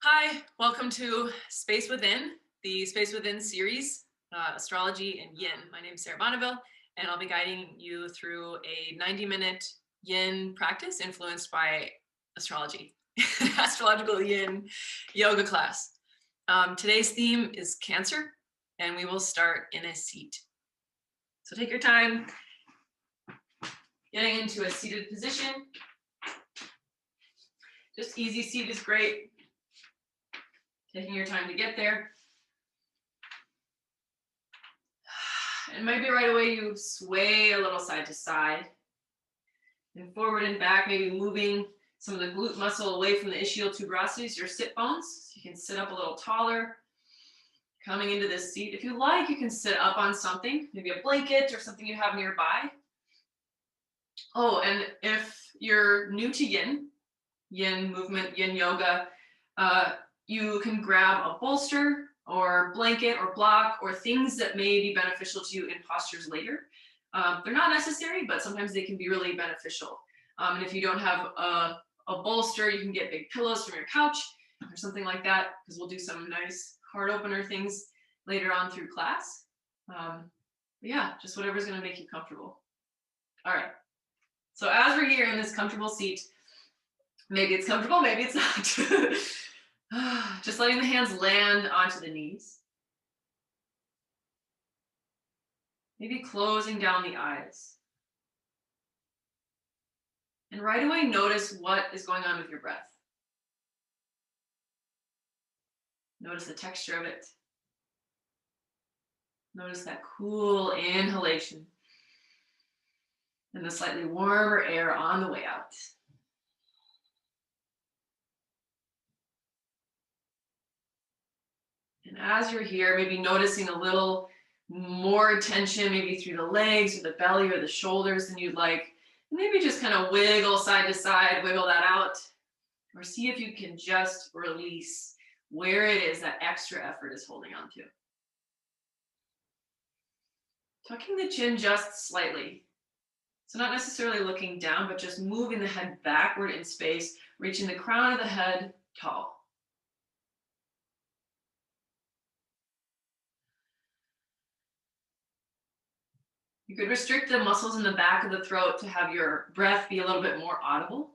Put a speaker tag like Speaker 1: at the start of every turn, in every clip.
Speaker 1: Hi, welcome to Space Within, the Space Within series, Astrology and Yin. My name is Sarah Bonneville, and I'll be guiding you through a 90-minute Yin practice influenced by astrology, astrological Yin yoga class. Today's theme is Cancer, and we will start in a seat. So take your time getting into a seated position. Just easy seat is great. Taking your time to get there. And maybe right away you sway a little side to side and forward and back, maybe moving some of the glute muscle away from the ischial tuberosities, your sit bones. So you can sit up a little taller, coming into this seat. If you like, you can sit up on something, maybe a blanket or something you have nearby. Oh, and if you're new to Yin movement, Yin yoga, you can grab a bolster or blanket or block or things that may be beneficial to you in postures later. They're not necessary, but sometimes they can be really beneficial. And if you don't have a bolster, you can get big pillows from your couch or something like that, because we'll do some nice heart opener things later on through class. But yeah, just whatever's going to make you comfortable. All right. So as we're here in this comfortable seat, maybe it's comfortable, maybe it's not. Just letting the hands land onto the knees. Maybe closing down the eyes. And right away, notice what is going on with your breath. Notice the texture of it. Notice that cool inhalation and the slightly warmer air on the way out. And as you're here, maybe noticing a little more tension, maybe through the legs or the belly or the shoulders than you'd like. Maybe just kind of wiggle side to side, wiggle that out, or see if you can just release where it is that extra effort is holding on to. Tucking the chin just slightly. So not necessarily looking down, but just moving the head backward in space, reaching the crown of the head tall. You could restrict the muscles in the back of the throat to have your breath be a little bit more audible.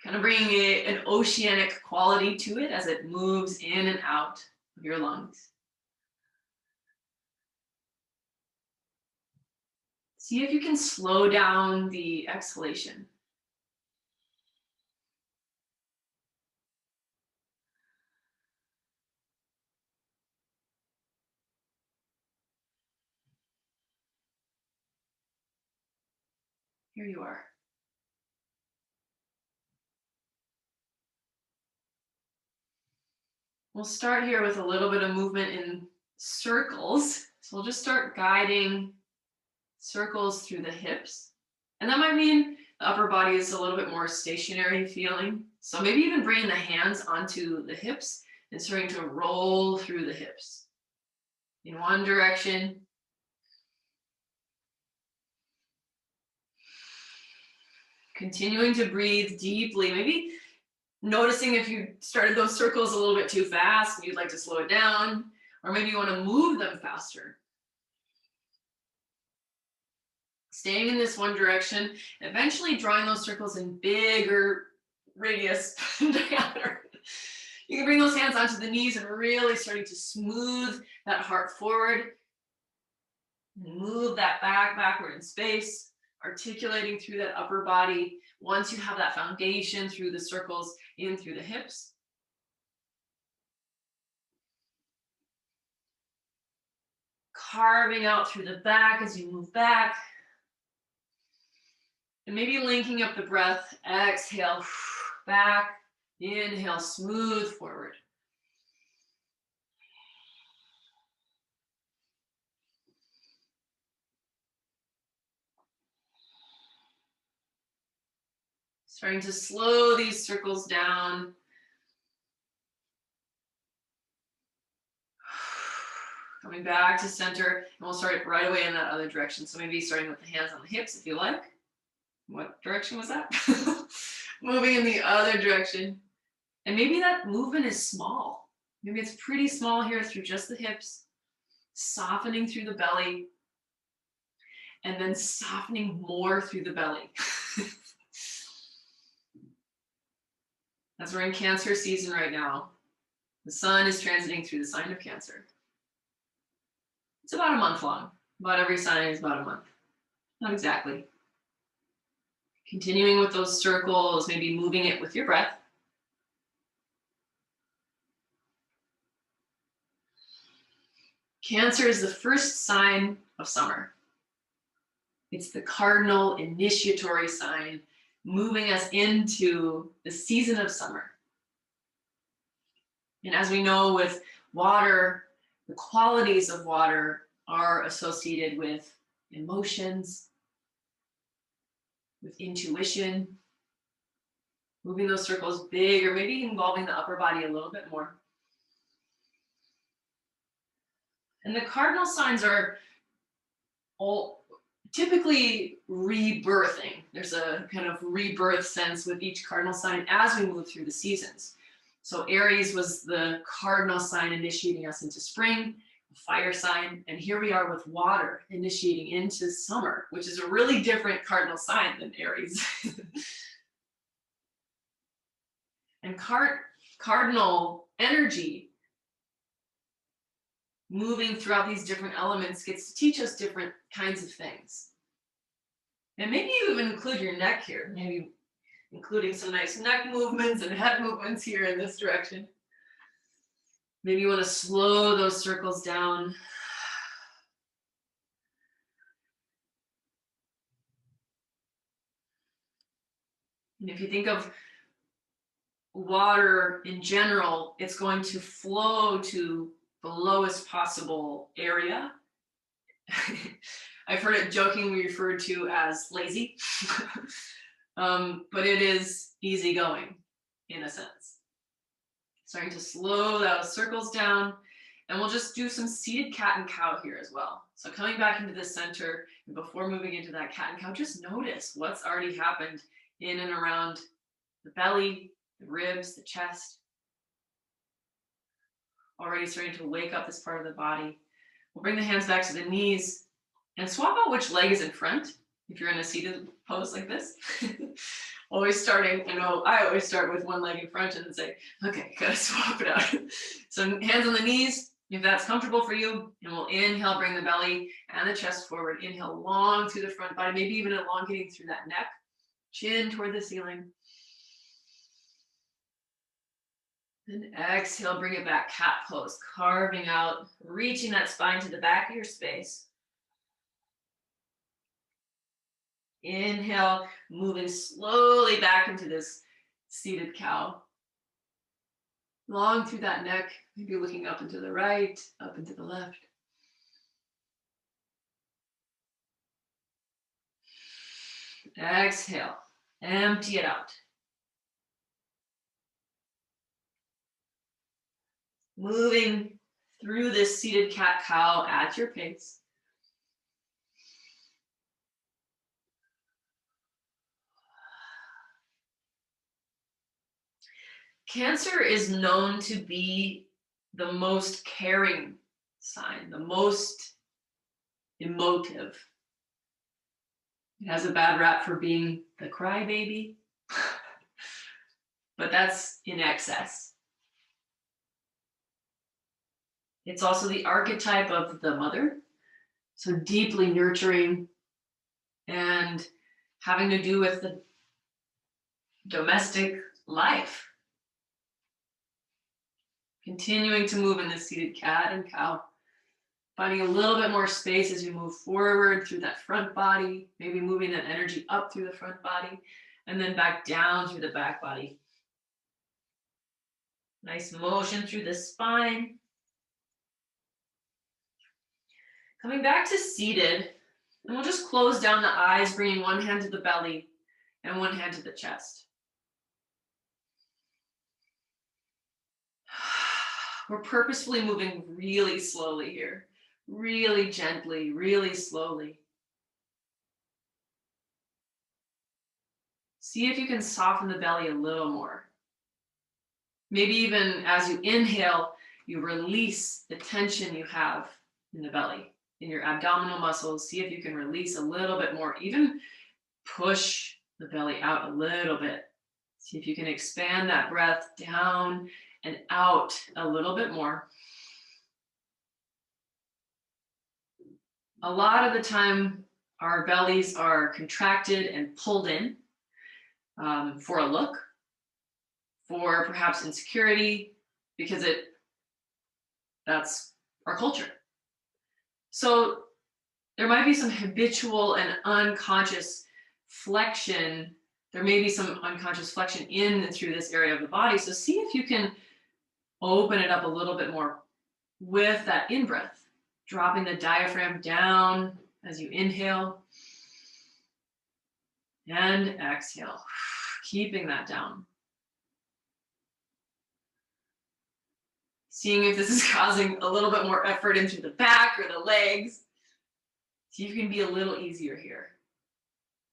Speaker 1: Kind of bringing an oceanic quality to it as it moves in and out of your lungs. See if you can slow down the exhalation. Here you are. We'll start here with a little bit of movement in circles. So we'll just start guiding circles through the hips. And that might mean the upper body is a little bit more stationary feeling. So maybe even bringing the hands onto the hips and starting to roll through the hips in one direction. Continuing to breathe deeply, maybe noticing if you started those circles a little bit too fast and you'd like to slow it down, or maybe you want to move them faster. Staying in this one direction, eventually drawing those circles in bigger radius diameter. You can bring those hands onto the knees and really starting to smooth that heart forward. Move that back backward in space, articulating through that upper body. Once you have that foundation through the circles in through the hips. Carving out through the back as you move back. And maybe linking up the breath. Exhale, back. Inhale, smooth forward. Starting to slow these circles down. Coming back to center, and we'll start right away in that other direction. So maybe starting with the hands on the hips if you like. What direction was that? Moving in the other direction. And maybe that movement is small. Maybe it's pretty small here through just the hips, softening through the belly, and then softening more through the belly. As we're in Cancer season right now, the sun is transiting through the sign of Cancer. It's about a month long. About every sign is about a month. Not exactly. Continuing with those circles, maybe moving it with your breath. Cancer is the first sign of summer. It's the cardinal initiatory sign, moving us into the season of summer. And as we know with water, the qualities of water are associated with emotions, with intuition, moving those circles big, or maybe involving the upper body a little bit more. And the cardinal signs are all typically rebirthing. There's a kind of rebirth sense with each cardinal sign as we move through the seasons. So Aries was the cardinal sign initiating us into spring, fire sign, and here we are with water initiating into summer, which is a really different cardinal sign than Aries. And cardinal energy moving throughout these different elements gets to teach us different kinds of things. And maybe you even include your neck here, maybe including some nice neck movements and head movements here in this direction. Maybe you want to slow those circles down. And if you think of water in general, it's going to flow to the lowest possible area. I've heard it jokingly referred to as lazy, but it is easygoing in a sense. Starting to slow those circles down, and we'll just do some seated cat and cow here as well. So coming back into the center, and before moving into that cat and cow, just notice what's already happened in and around the belly, the ribs, the chest. Already starting to wake up this part of the body. We'll bring the hands back to the knees and swap out which leg is in front if you're in a seated pose like this. Always starting, I always start with one leg in front and then say, okay, gotta swap it out. So hands on the knees, if that's comfortable for you, and we'll inhale, bring the belly and the chest forward. Inhale long through the front body, maybe even elongating through that neck, chin toward the ceiling. And exhale, bring it back, cat pose, carving out, reaching that spine to the back of your space. Inhale, moving slowly back into this seated cow. Long through that neck, maybe looking up and to the right, up and to the left. Exhale, empty it out. Moving through this seated cat-cow at your pace. Cancer is known to be the most caring sign, the most emotive. It has a bad rap for being the crybaby, but that's in excess. It's also the archetype of the mother, so deeply nurturing and having to do with the domestic life. Continuing to move in the seated cat and cow, finding a little bit more space as you move forward through that front body, maybe moving that energy up through the front body, and then back down through the back body. Nice motion through the spine. Coming back to seated, and we'll just close down the eyes, bringing one hand to the belly and one hand to the chest. We're purposefully moving really slowly here, really gently, really slowly. See if you can soften the belly a little more. Maybe even as you inhale, you release the tension you have in the belly, in your abdominal muscles. See if you can release a little bit more. Even push the belly out a little bit. See if you can expand that breath down and out a little bit more. A lot of the time, our bellies are contracted and pulled in for a look, for perhaps insecurity, because that's our culture. So there might be some habitual and unconscious flexion. There may be some unconscious flexion in and through this area of the body. So see if you can open it up a little bit more with that in-breath, dropping the diaphragm down as you inhale and exhale, keeping that down. Seeing if this is causing a little bit more effort into the back or the legs. See if you can be a little easier here.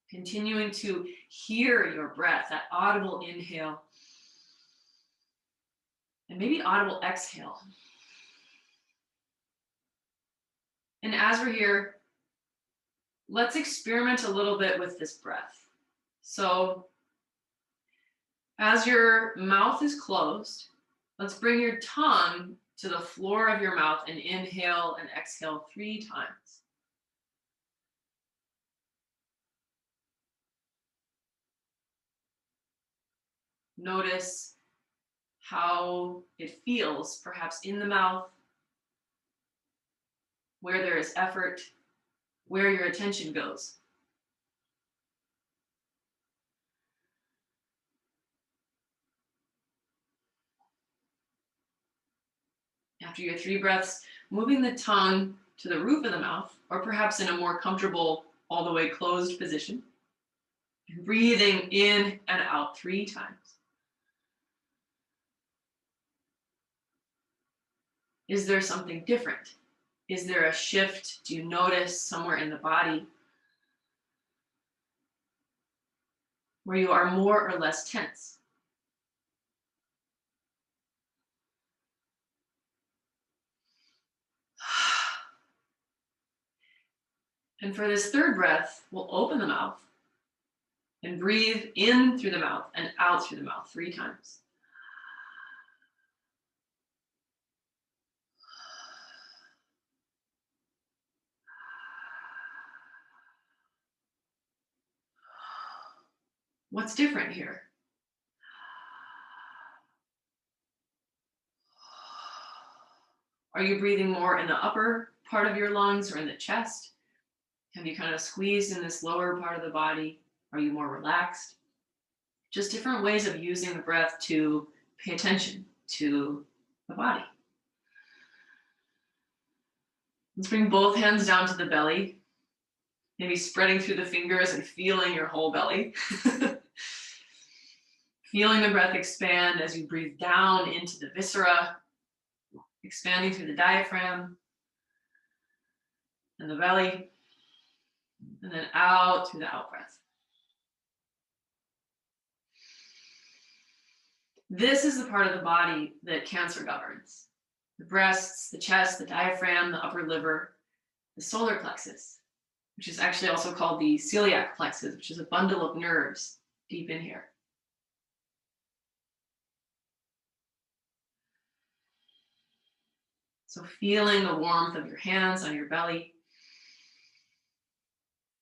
Speaker 1: Continuing to hear your breath, that audible inhale, and maybe audible exhale. And as we're here, let's experiment a little bit with this breath. So as your mouth is closed, let's bring your tongue to the floor of your mouth and inhale and exhale 3 times. Notice how it feels, perhaps in the mouth, where there is effort, where your attention goes. After your 3 breaths, moving the tongue to the roof of the mouth, or perhaps in a more comfortable, all the way closed position. And breathing in and out 3 times. Is there something different? Is there a shift? Do you notice somewhere in the body where you are more or less tense? And for this 3rd breath, we'll open the mouth and breathe in through the mouth and out through the mouth 3 times. What's different here? Are you breathing more in the upper part of your lungs or in the chest? Have you kind of squeezed in this lower part of the body? Are you more relaxed? Just different ways of using the breath to pay attention to the body. Let's bring both hands down to the belly, maybe spreading through the fingers and feeling your whole belly. Feeling the breath expand as you breathe down into the viscera, expanding through the diaphragm and the belly, and then out through the out breath. This is the part of the body that Cancer governs. The breasts, the chest, the diaphragm, the upper liver, the solar plexus, which is actually also called the celiac plexus, which is a bundle of nerves deep in here. So feeling the warmth of your hands on your belly.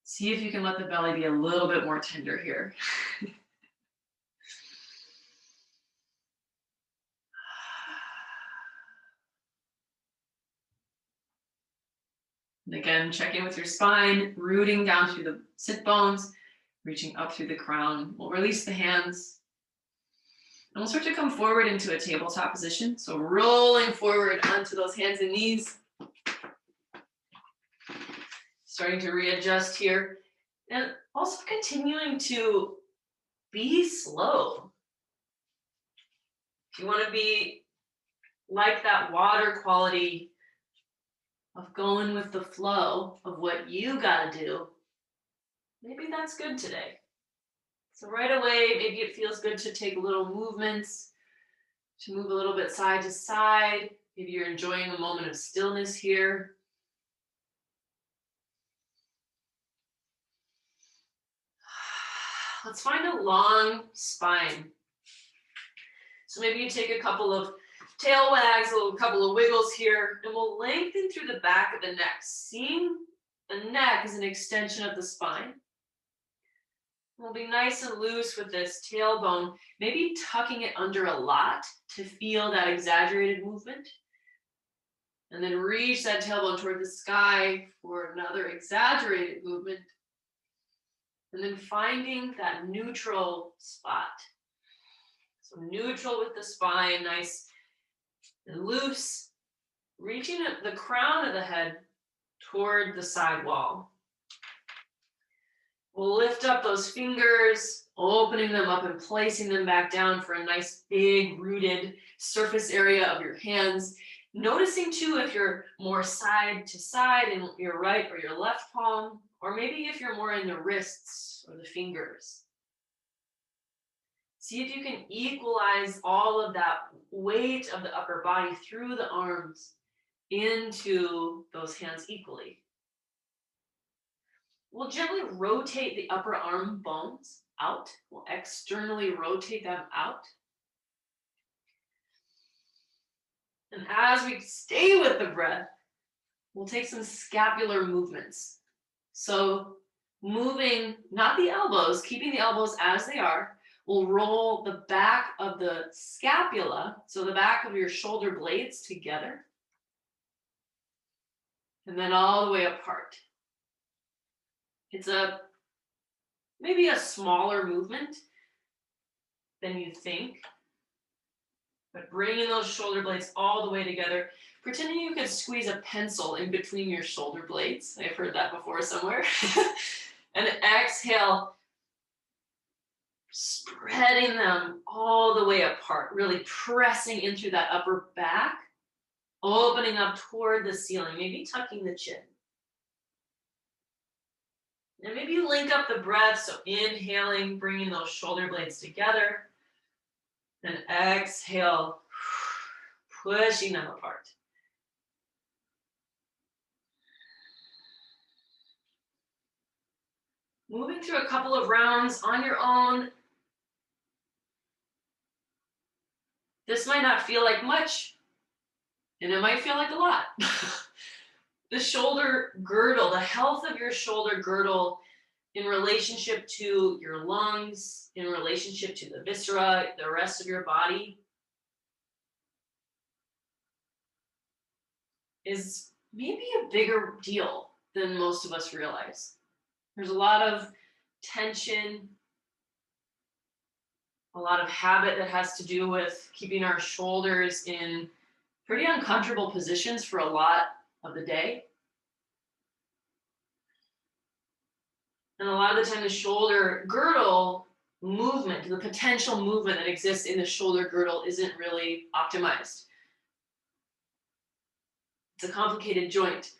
Speaker 1: See if you can let the belly be a little bit more tender here. And again, check in with your spine, rooting down through the sit bones, reaching up through the crown. We'll release the hands. And we'll start to come forward into a tabletop position. So rolling forward onto those hands and knees. Starting to readjust here. And also continuing to be slow. If you want to be like that water quality of going with the flow of what you got to do, maybe that's good today. It's So right away, maybe it feels good to take little movements, to move a little bit side to side. Maybe you're enjoying a moment of stillness here. Let's find a long spine. So maybe you take a couple of tail wags, a couple of wiggles here, and we'll lengthen through the back of the neck, seeing the neck as an extension of the spine. We'll be nice and loose with this tailbone, maybe tucking it under a lot to feel that exaggerated movement. And then reach that tailbone toward the sky for another exaggerated movement. And then finding that neutral spot. So neutral with the spine, nice and loose, reaching the crown of the head toward the side wall. We'll lift up those fingers, opening them up and placing them back down for a nice big rooted surface area of your hands. Noticing too if you're more side to side in your right or your left palm, or maybe if you're more in the wrists or the fingers. See if you can equalize all of that weight of the upper body through the arms into those hands equally. We'll gently rotate the upper arm bones out. We'll externally rotate them out. And as we stay with the breath, we'll take some scapular movements. So moving, not the elbows, keeping the elbows as they are, we'll roll the back of the scapula, so the back of your shoulder blades together, and then all the way apart. It's maybe a smaller movement than you think, but bringing those shoulder blades all the way together, pretending you could squeeze a pencil in between your shoulder blades. I've heard that before somewhere. And exhale, spreading them all the way apart, really pressing into that upper back, opening up toward the ceiling, maybe tucking the chin. And maybe you link up the breath, so inhaling, bringing those shoulder blades together, and exhale, pushing them apart. Moving through a couple of rounds on your own. This might not feel like much, and it might feel like a lot. The shoulder girdle, the health of your shoulder girdle in relationship to your lungs, in relationship to the viscera, the rest of your body, is maybe a bigger deal than most of us realize. There's a lot of tension, a lot of habit that has to do with keeping our shoulders in pretty uncomfortable positions for a lot of the day. And a lot of the time the shoulder girdle movement, the potential movement that exists in the shoulder girdle isn't really optimized. It's a complicated joint.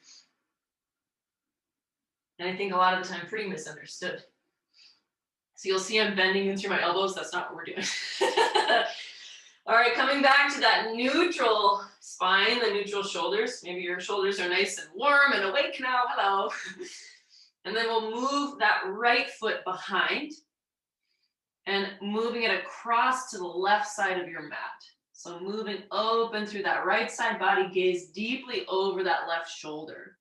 Speaker 1: And I think a lot of the time pretty misunderstood. So you'll see I'm bending in through my elbows. That's not what we're doing. All right, coming back to that neutral spine, the neutral shoulders. Maybe your shoulders are nice and warm and awake now. Hello. And then we'll move that right foot behind and moving it across to the left side of your mat. So moving open through that right side body, gaze deeply over that left shoulder.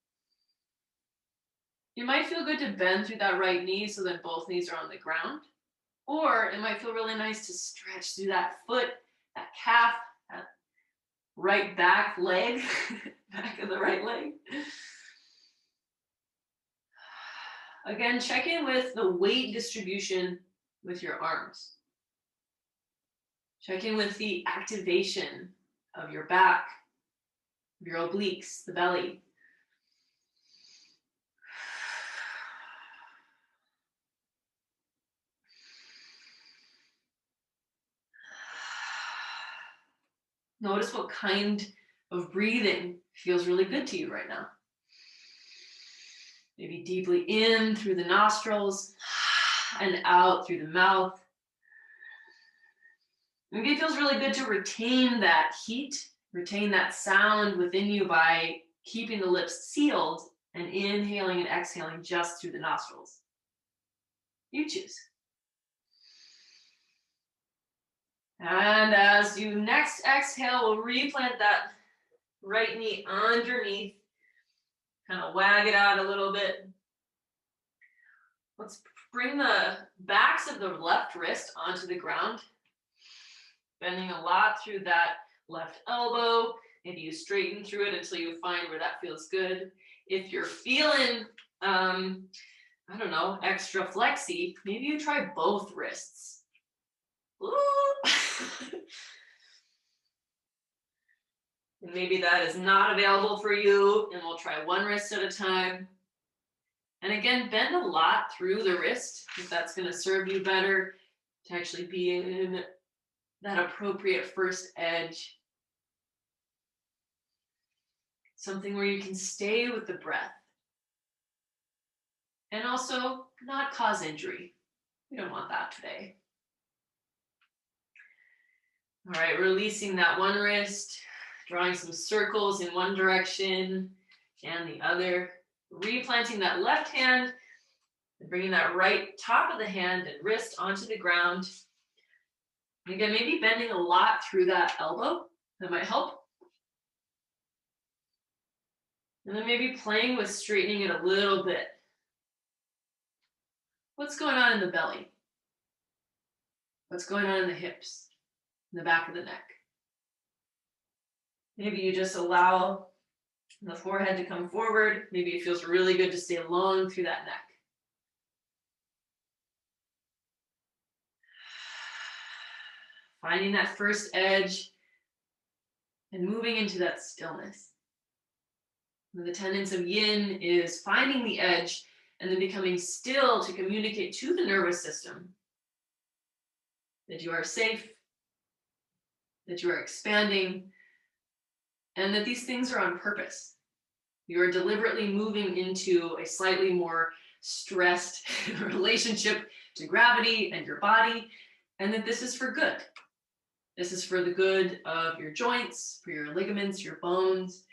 Speaker 1: You might feel good to bend through that right knee so that both knees are on the ground. Or it might feel really nice to stretch through that foot, that calf, that right back leg, back of the right leg. Again, check in with the weight distribution with your arms. Check in with the activation of your back, your obliques, the belly. Notice what kind of breathing feels really good to you right now. Maybe deeply in through the nostrils and out through the mouth. Maybe it feels really good to retain that heat, retain that sound within you by keeping the lips sealed and inhaling and exhaling just through the nostrils. You choose. And as you next exhale, we'll replant that right knee underneath. Kind of wag it out a little bit. Let's bring the backs of the left wrist onto the ground. Bending a lot through that left elbow. Maybe you straighten through it until you find where that feels good. If you're feeling, I don't know, extra flexy, maybe you try both wrists. And maybe that is not available for you, and we'll try one wrist at a time. And again, bend a lot through the wrist if that's going to serve you better to actually be in that appropriate first edge. Something where you can stay with the breath and also not cause injury. We don't want that today. All right, releasing that one wrist, drawing some circles in one direction and the other, replanting that left hand and bringing that right top of the hand and wrist onto the ground. And again, maybe bending a lot through that elbow, that might help. And then maybe playing with straightening it a little bit. What's going on in the belly? What's going on in the hips, in the back of the neck? Maybe you just allow the forehead to come forward. Maybe it feels really good to stay long through that neck. Finding that first edge and moving into that stillness. The tenets of yin is finding the edge and then becoming still to communicate to the nervous system that you are safe, that you are expanding, and that these things are on purpose. You are deliberately moving into a slightly more stressed relationship to gravity and your body, and that this is for good. This is for the good of your joints, for your ligaments, your bones,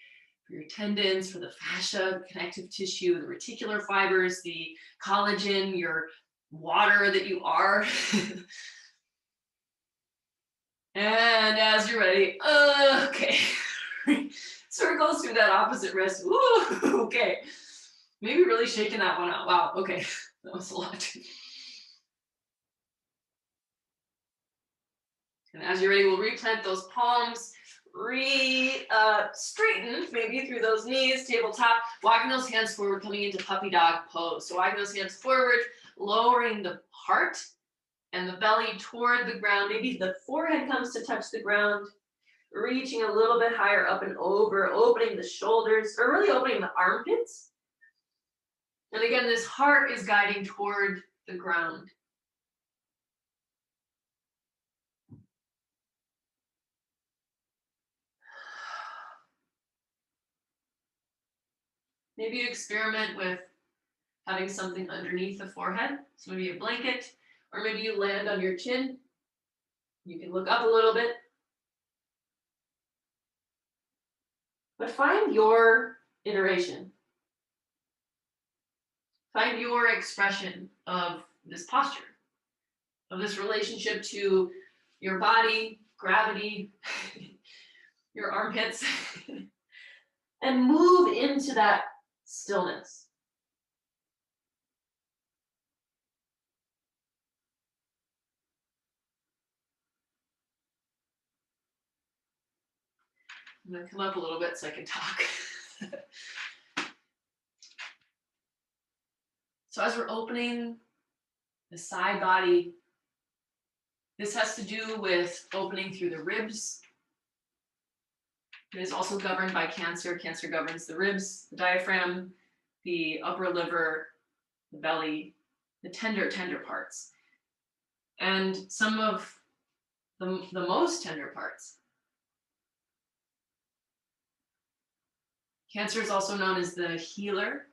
Speaker 1: for your tendons, for the fascia, connective tissue, the reticular fibers, the collagen, your water that you are. And as you're ready, okay. Circles through that opposite wrist. Ooh, okay. Maybe really shaking that one out. Wow, okay. That was a lot. And as you're ready, we'll replant those palms, straighten maybe through those knees, tabletop, walking those hands forward, coming into puppy dog pose. So walking those hands forward, lowering the heart and the belly toward the ground. Maybe the forehead comes to touch the ground, reaching a little bit higher up and over, opening the shoulders, or really opening the armpits. And again, this heart is guiding toward the ground. Maybe you experiment with having something underneath the forehead. So maybe a blanket, or maybe you land on your chin. You can look up a little bit. But find your iteration. Find your expression of this posture, of this relationship to your body, gravity, your armpits, and move into that stillness. I'm going to come up a little bit so I can talk. So as we're opening the side body, this has to do with opening through the ribs. It is also governed by Cancer. Cancer governs the ribs, the diaphragm, the upper liver, the belly, the tender parts. And some of the most tender parts. Cancer is also known as the healer.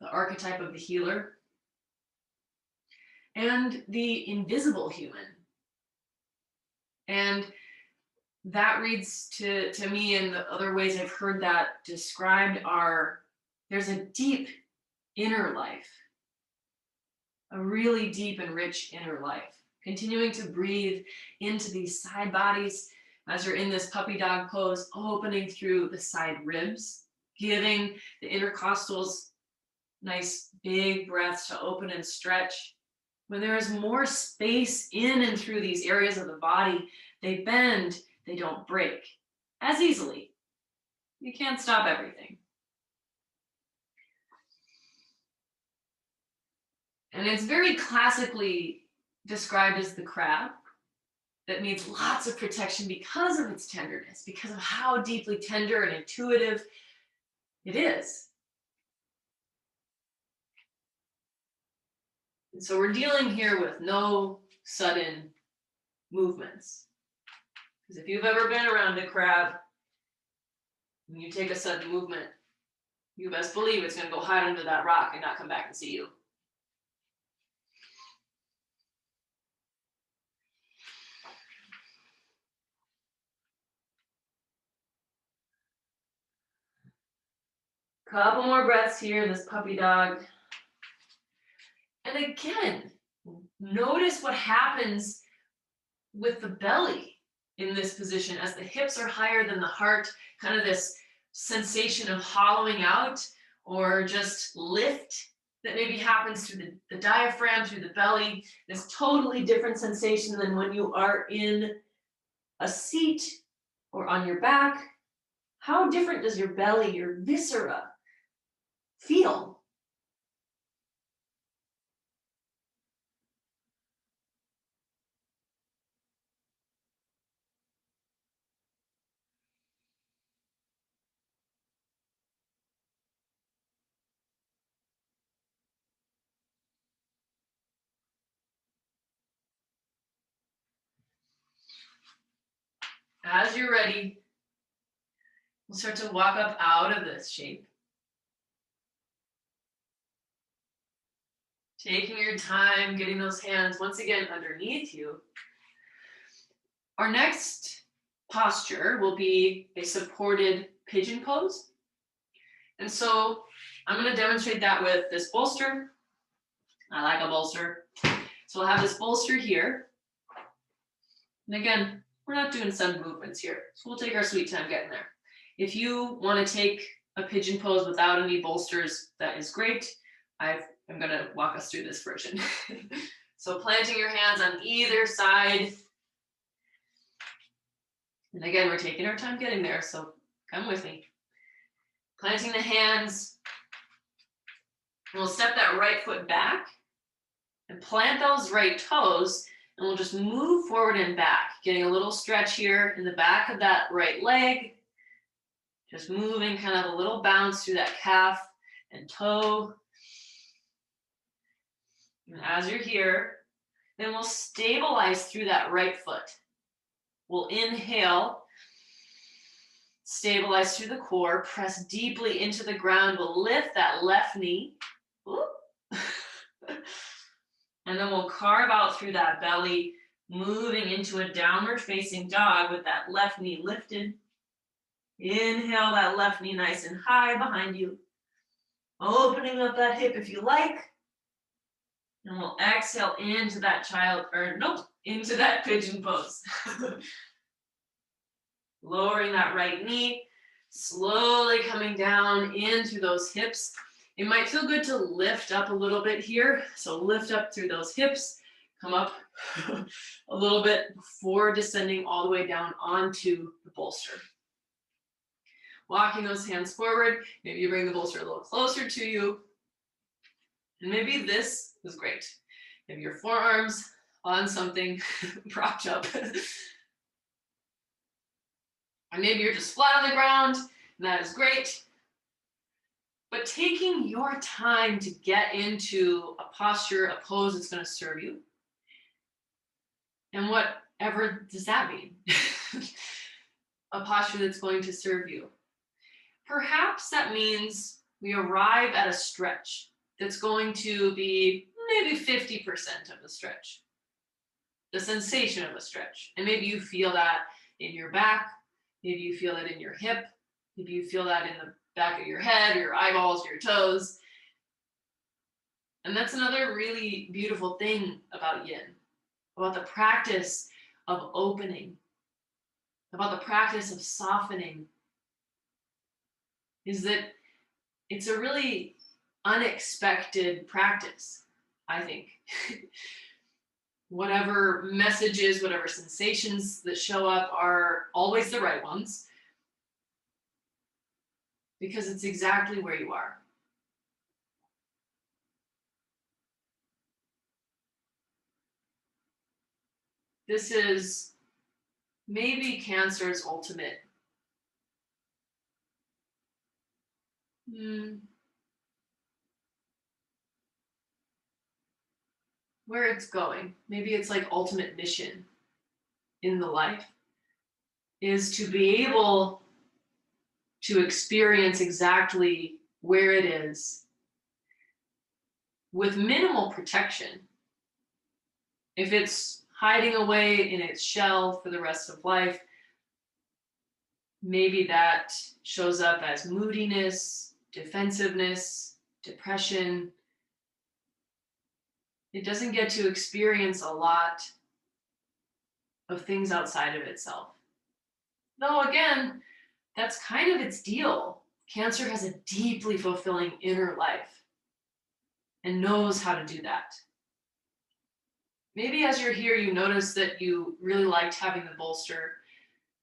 Speaker 1: the archetype of the healer, and the invisible human. And that reads to me, and the other ways I've heard that described are, there's a deep inner life, a really deep and rich inner life. Continuing to breathe into these side bodies as you're in this puppy dog pose, opening through the side ribs, giving the intercostals nice big breaths to open and stretch. When there is more space in and through these areas of the body, they bend, they don't break as easily. You can't stop everything. And it's very classically described as the crab that needs lots of protection because of its tenderness, because of how deeply tender and intuitive it is. And so we're dealing here with no sudden movements. Because if you've ever been around a crab, when you take a sudden movement, you best believe it's going to go hide under that rock and not come back and see you. Couple more breaths here, this puppy dog. And again, notice what happens with the belly in this position as the hips are higher than the heart, kind of this sensation of hollowing out or just lift that maybe happens through the diaphragm, through the belly. This totally different sensation than when you are in a seat or on your back. How different does your belly, your viscera, feel? As you're ready, we'll start to walk up out of this shape. Taking your time, getting those hands once again underneath you. Our next posture will be a supported pigeon pose. And so I'm going to demonstrate that with this bolster. I like a bolster. So we'll have this bolster here. And again, we're not doing sudden movements here. So we'll take our sweet time getting there. If you want to take a pigeon pose without any bolsters, that is great. I'm going to walk us through this version. So planting your hands on either side. And again, we're taking our time getting there, so come with me. Planting the hands. And we'll step that right foot back and plant those right toes, and we'll just move forward and back, getting a little stretch here in the back of that right leg. Just moving kind of a little bounce through that calf and toe. And as you're here, then we'll stabilize through that right foot. We'll inhale, stabilize through the core, press deeply into the ground. We'll lift that left knee. And then we'll carve out through that belly, moving into a downward facing dog with that left knee lifted. Inhale that left knee nice and high behind you. Opening up that hip if you like. And we'll exhale into that into that pigeon pose. Lowering that right knee, slowly coming down into those hips. It might feel good to lift up a little bit here. So lift up through those hips, come up a little bit before descending all the way down onto the bolster. Walking those hands forward. Maybe you bring the bolster a little closer to you. And maybe this is great. Maybe your forearms on something propped up. And maybe you're just flat on the ground, and that is great. But taking your time to get into a posture, a pose that's going to serve you. And whatever does that mean? A posture that's going to serve you. Perhaps that means we arrive at a stretch that's going to be maybe 50% of the stretch, the sensation of a stretch. And maybe you feel that in your back, maybe you feel it in your hip, maybe you feel that in the back of your head, your eyeballs, your toes. And that's another really beautiful thing about yin, about the practice of opening, about the practice of softening, is that it's a really unexpected practice, I think. Whatever messages, whatever sensations that show up are always the right ones, because it's exactly where you are. This is maybe Cancer's ultimate where it's going. Maybe it's like ultimate mission in the life is to be able to experience exactly where it is with minimal protection. If it's hiding away in its shell for the rest of life, maybe that shows up as moodiness, defensiveness, depression. It doesn't get to experience a lot of things outside of itself. Though again, that's kind of its deal. Cancer has a deeply fulfilling inner life and knows how to do that. Maybe as you're here, you notice that you really liked having the bolster,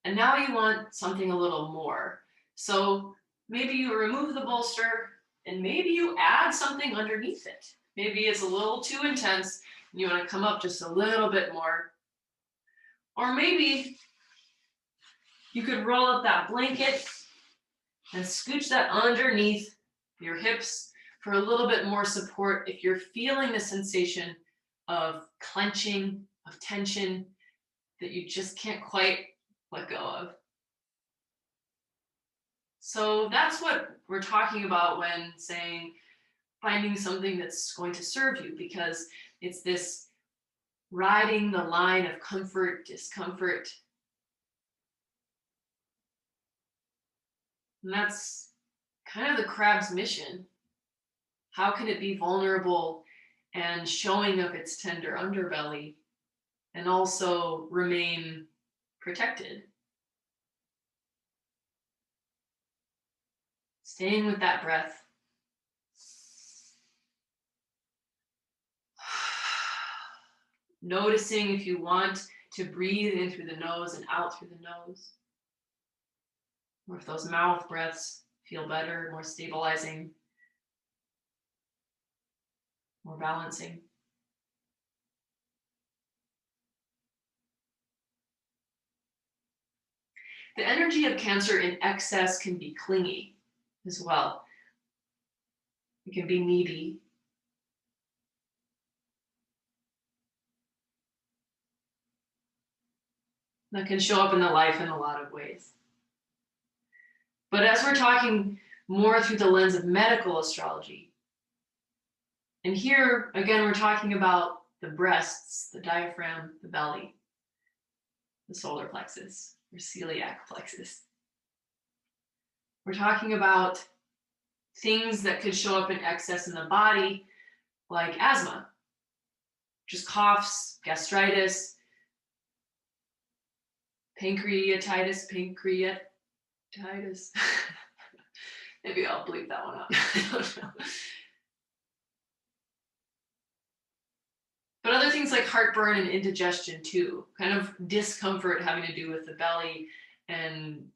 Speaker 1: and now you want something a little more. So maybe you remove the bolster and maybe you add something underneath it. Maybe it's a little too intense and you want to come up just a little bit more. Or maybe you could roll up that blanket and scooch that underneath your hips for a little bit more support if you're feeling the sensation of clenching, of tension that you just can't quite let go of. So that's what we're talking about when saying finding something that's going to serve you, because it's this riding the line of comfort, discomfort. And that's kind of the crab's mission. How can it be vulnerable and showing of its tender underbelly and also remain protected? Staying with that breath. Noticing if you want to breathe in through the nose and out through the nose. Or if those mouth breaths feel better, more stabilizing, more balancing. The energy of Cancer in excess can be clingy as well. It can be needy. That can show up in the life in a lot of ways. But as we're talking more through the lens of medical astrology, and here, again, we're talking about the breasts, the diaphragm, the belly, the solar plexus, or celiac plexus. We're talking about things that could show up in excess in the body, like asthma, just coughs, gastritis, pancreatitis. Maybe I'll bleep that one out. I don't know. But other things like heartburn and indigestion too, kind of discomfort having to do with the belly and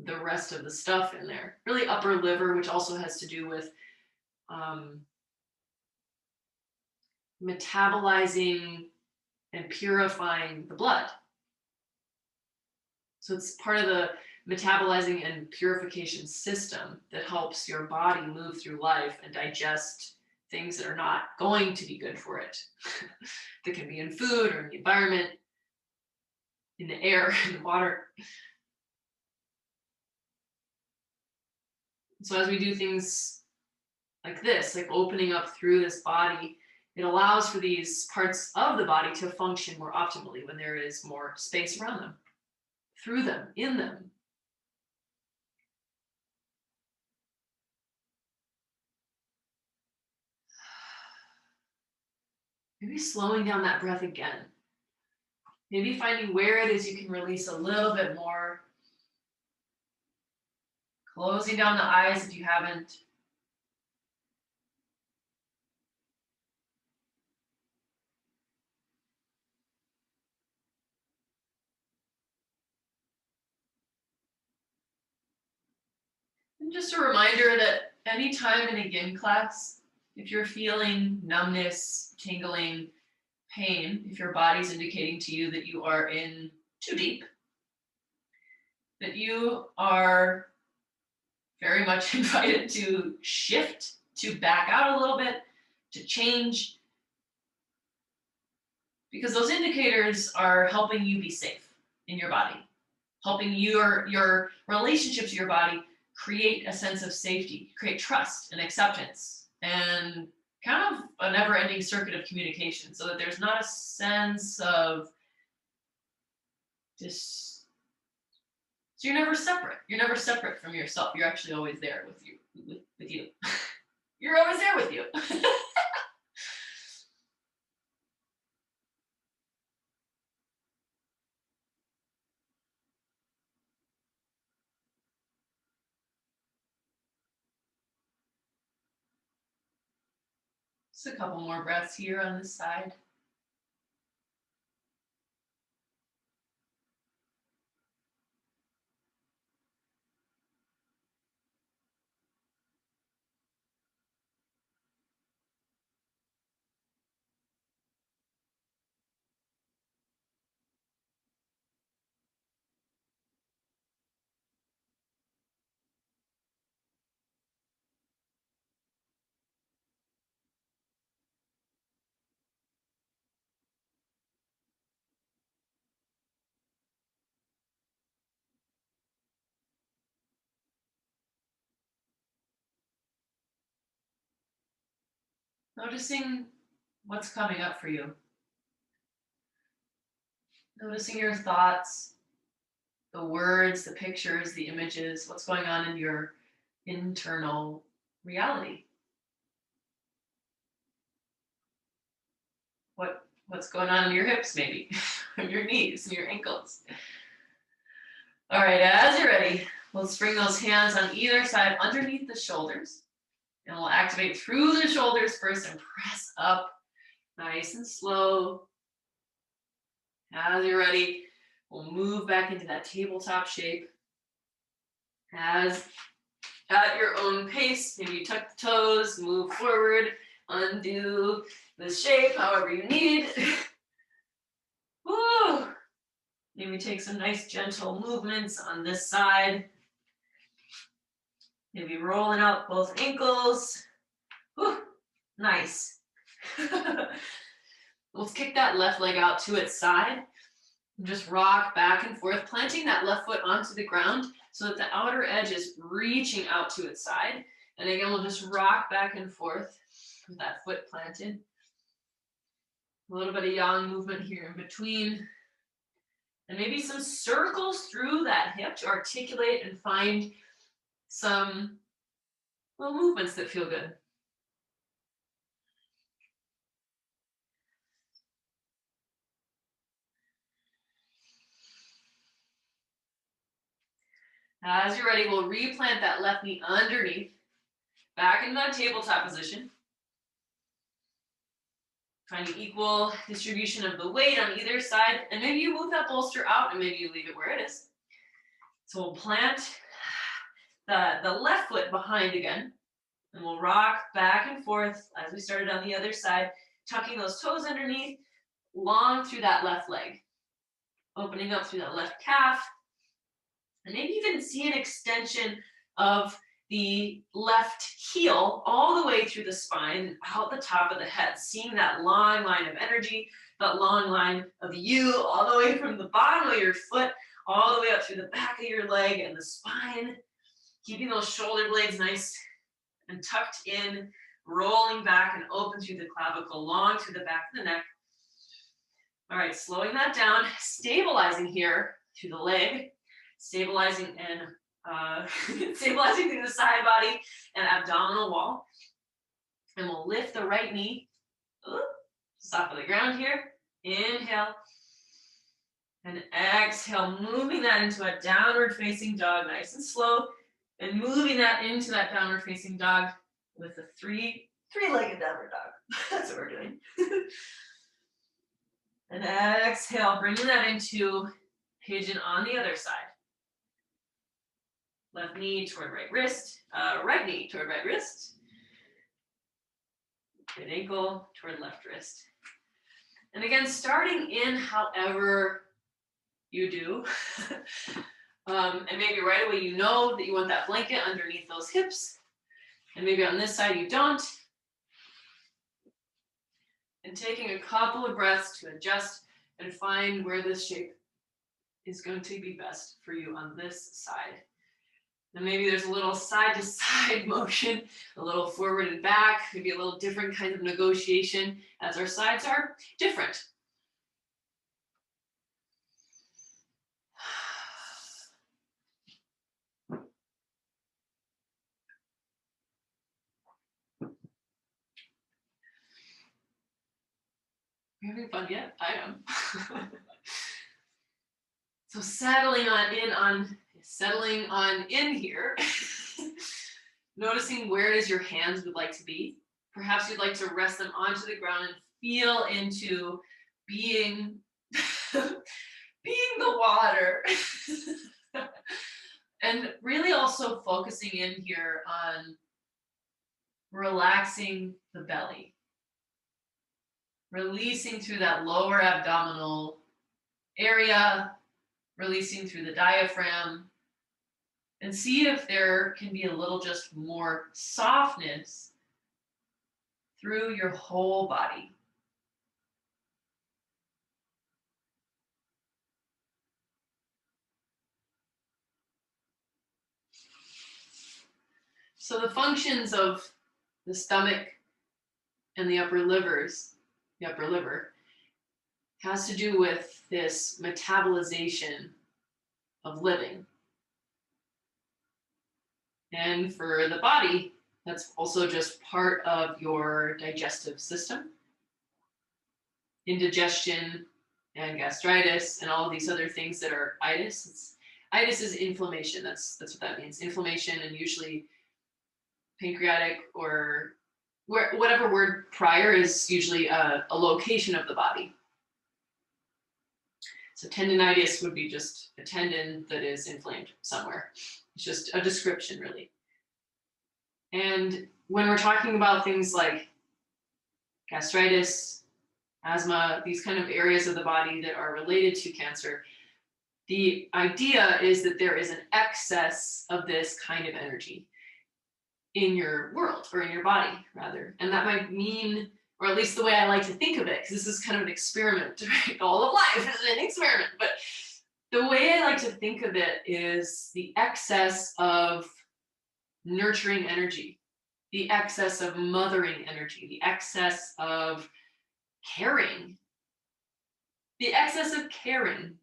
Speaker 1: the rest of the stuff in there. Really upper liver, which also has to do with metabolizing and purifying the blood. So it's part of the metabolizing and purification system that helps your body move through life and digest things that are not going to be good for it. That can be in food or in the environment, in the air, in the water. So as we do things like this, like opening up through this body, it allows for these parts of the body to function more optimally when there is more space around them, through them, in them. Maybe slowing down that breath again. Maybe finding where it is you can release a little bit more. Closing down the eyes if you haven't. And just a reminder that anytime in a yin class, if you're feeling numbness, tingling, pain, if your body's indicating to you that you are in too deep, that you are very much invited to shift, to back out a little bit, to change, because those indicators are helping you be safe in your body, helping your relationship to your body create a sense of safety, create trust and acceptance, and kind of a never-ending circuit of communication, so that there's not a sense of this. So you're never separate. You're never separate from yourself. You're actually always there with you. With you. You're always there with you. Just a couple more breaths here on this side. Noticing what's coming up for you. Noticing your thoughts, the words, the pictures, the images, what's going on in your internal reality. What's going on in your hips, maybe, and your knees and your ankles. All right, as you're ready, let's bring those hands on either side underneath the shoulders. And we'll activate through the shoulders first and press up nice and slow. As you're ready, we'll move back into that tabletop shape. As at your own pace, maybe you tuck the toes, move forward, undo the shape however you need. Woo! Maybe take some nice gentle movements on this side. Maybe rolling out both ankles. Whew, nice. Let's kick that left leg out to its side. Just rock back and forth, planting that left foot onto the ground so that the outer edge is reaching out to its side. And again, we'll just rock back and forth with that foot planted. A little bit of yang movement here in between. And maybe some circles through that hip to articulate and find some little movements that feel good. As you're ready, we'll replant that left knee underneath, back into that tabletop position. Finding equal distribution of the weight on either side, and maybe you move that bolster out and maybe you leave it where it is. So we'll plant the left foot behind again, and we'll rock back and forth as we started on the other side, tucking those toes underneath, long through that left leg, opening up through that left calf, and maybe even see an extension of the left heel all the way through the spine, out the top of the head, seeing that long line of energy, that long line of you, all the way from the bottom of your foot, all the way up through the back of your leg and the spine. Keeping those shoulder blades nice and tucked in, rolling back and open through the clavicle, long through the back of the neck. All right, slowing that down, stabilizing here through the leg, stabilizing and stabilizing through the side body and abdominal wall. And we'll lift the right knee, just off of the ground here. Inhale. And exhale, moving that into a downward facing dog, nice and slow. And moving that into that downward facing dog with a three-legged downward dog. That's what we're doing. And exhale, bringing that into pigeon on the other side. Left knee toward right wrist, right knee toward right wrist. Good ankle toward left wrist. And again, starting in however you do. And maybe right away you know that you want that blanket underneath those hips. And maybe on this side you don't. And taking a couple of breaths to adjust and find where this shape is going to be best for you on this side. And maybe there's a little side to side motion, a little forward and back, maybe a little different kind of negotiation as our sides are different. Are you having fun yet? I am. So settling on in here, noticing where it is your hands would like to be. Perhaps you'd like to rest them onto the ground and feel into being the water. And really also focusing in here on relaxing the belly. Releasing through that lower abdominal area, releasing through the diaphragm, and see if there can be a little just more softness through your whole body. So the functions of the stomach and the upper liver has to do with this metabolization of living. And for the body, that's also just part of your digestive system. Indigestion and gastritis and all of these other things that are itis. Itis is inflammation. That's what that means. Inflammation, and usually pancreatic or whatever word prior is usually a location of the body. So tendinitis would be just a tendon that is inflamed somewhere. It's just a description, really. And when we're talking about things like gastritis, asthma, these kind of areas of the body that are related to cancer, the idea is that there is an excess of this kind of energy in your world, or in your body, rather. And that might mean, or at least the way I like to think of it, because this is kind of an experiment, right? All of life is an experiment. But the way I like to think of it is the excess of nurturing energy, the excess of mothering energy, the excess of caring. The excess of caring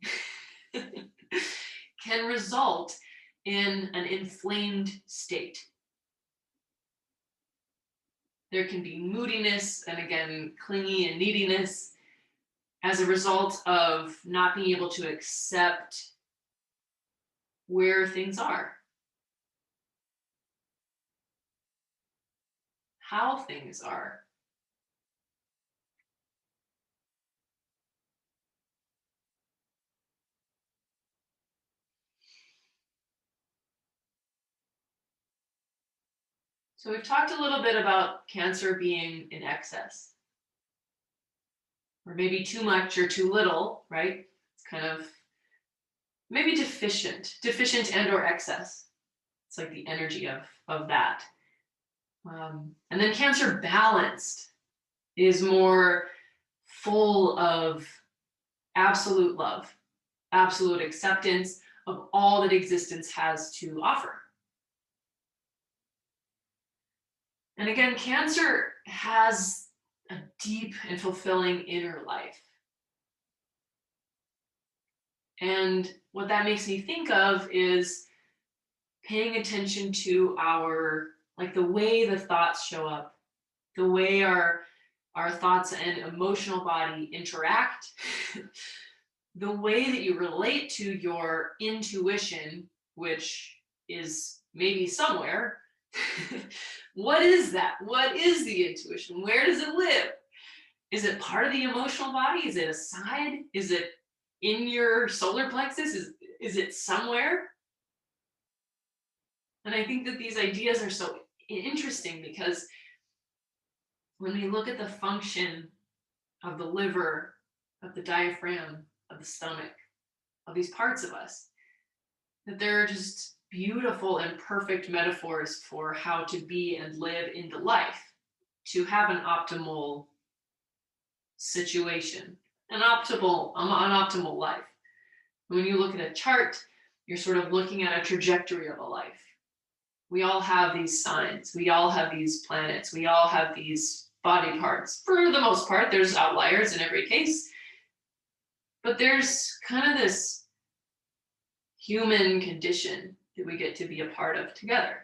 Speaker 1: can result in an inflamed state. There can be moodiness and, again, clingy and neediness as a result of not being able to accept where things are, how things are. So we've talked a little bit about cancer being in excess, or maybe too much or too little, right? It's kind of maybe deficient and or excess. It's like the energy of that. And then cancer balanced is more full of absolute love, absolute acceptance of all that existence has to offer. And again, Cancer has a deep and fulfilling inner life. And what that makes me think of is paying attention to like the way the thoughts show up, the way our thoughts and emotional body interact, the way that you relate to your intuition, which is maybe somewhere. What is that? What is the intuition? Where does it live? Is it part of the emotional body? Is it a side? Is it in your solar plexus? Is it somewhere? And I think that these ideas are so interesting because when we look at the function of the liver, of the diaphragm, of the stomach, of these parts of us, that they're just beautiful and perfect metaphors for how to be and live into life, to have an optimal situation, an optimal life. When you look at a chart, you're sort of looking at a trajectory of a life. We all have these signs. We all have these planets. We all have these body parts. For the most part, there's outliers in every case. But there's kind of this human condition that we get to be a part of together.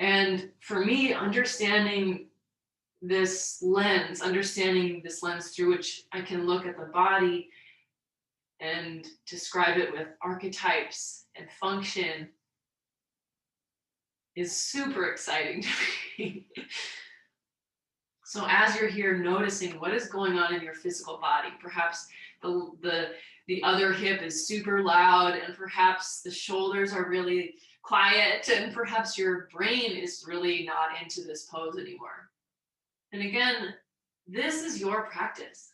Speaker 1: And for me, understanding this lens through which I can look at the body and describe it with archetypes and function is super exciting to me. So as you're here noticing what is going on in your physical body, perhaps the other hip is super loud, and perhaps the shoulders are really quiet, and perhaps your brain is really not into this pose anymore. And again, this is your practice.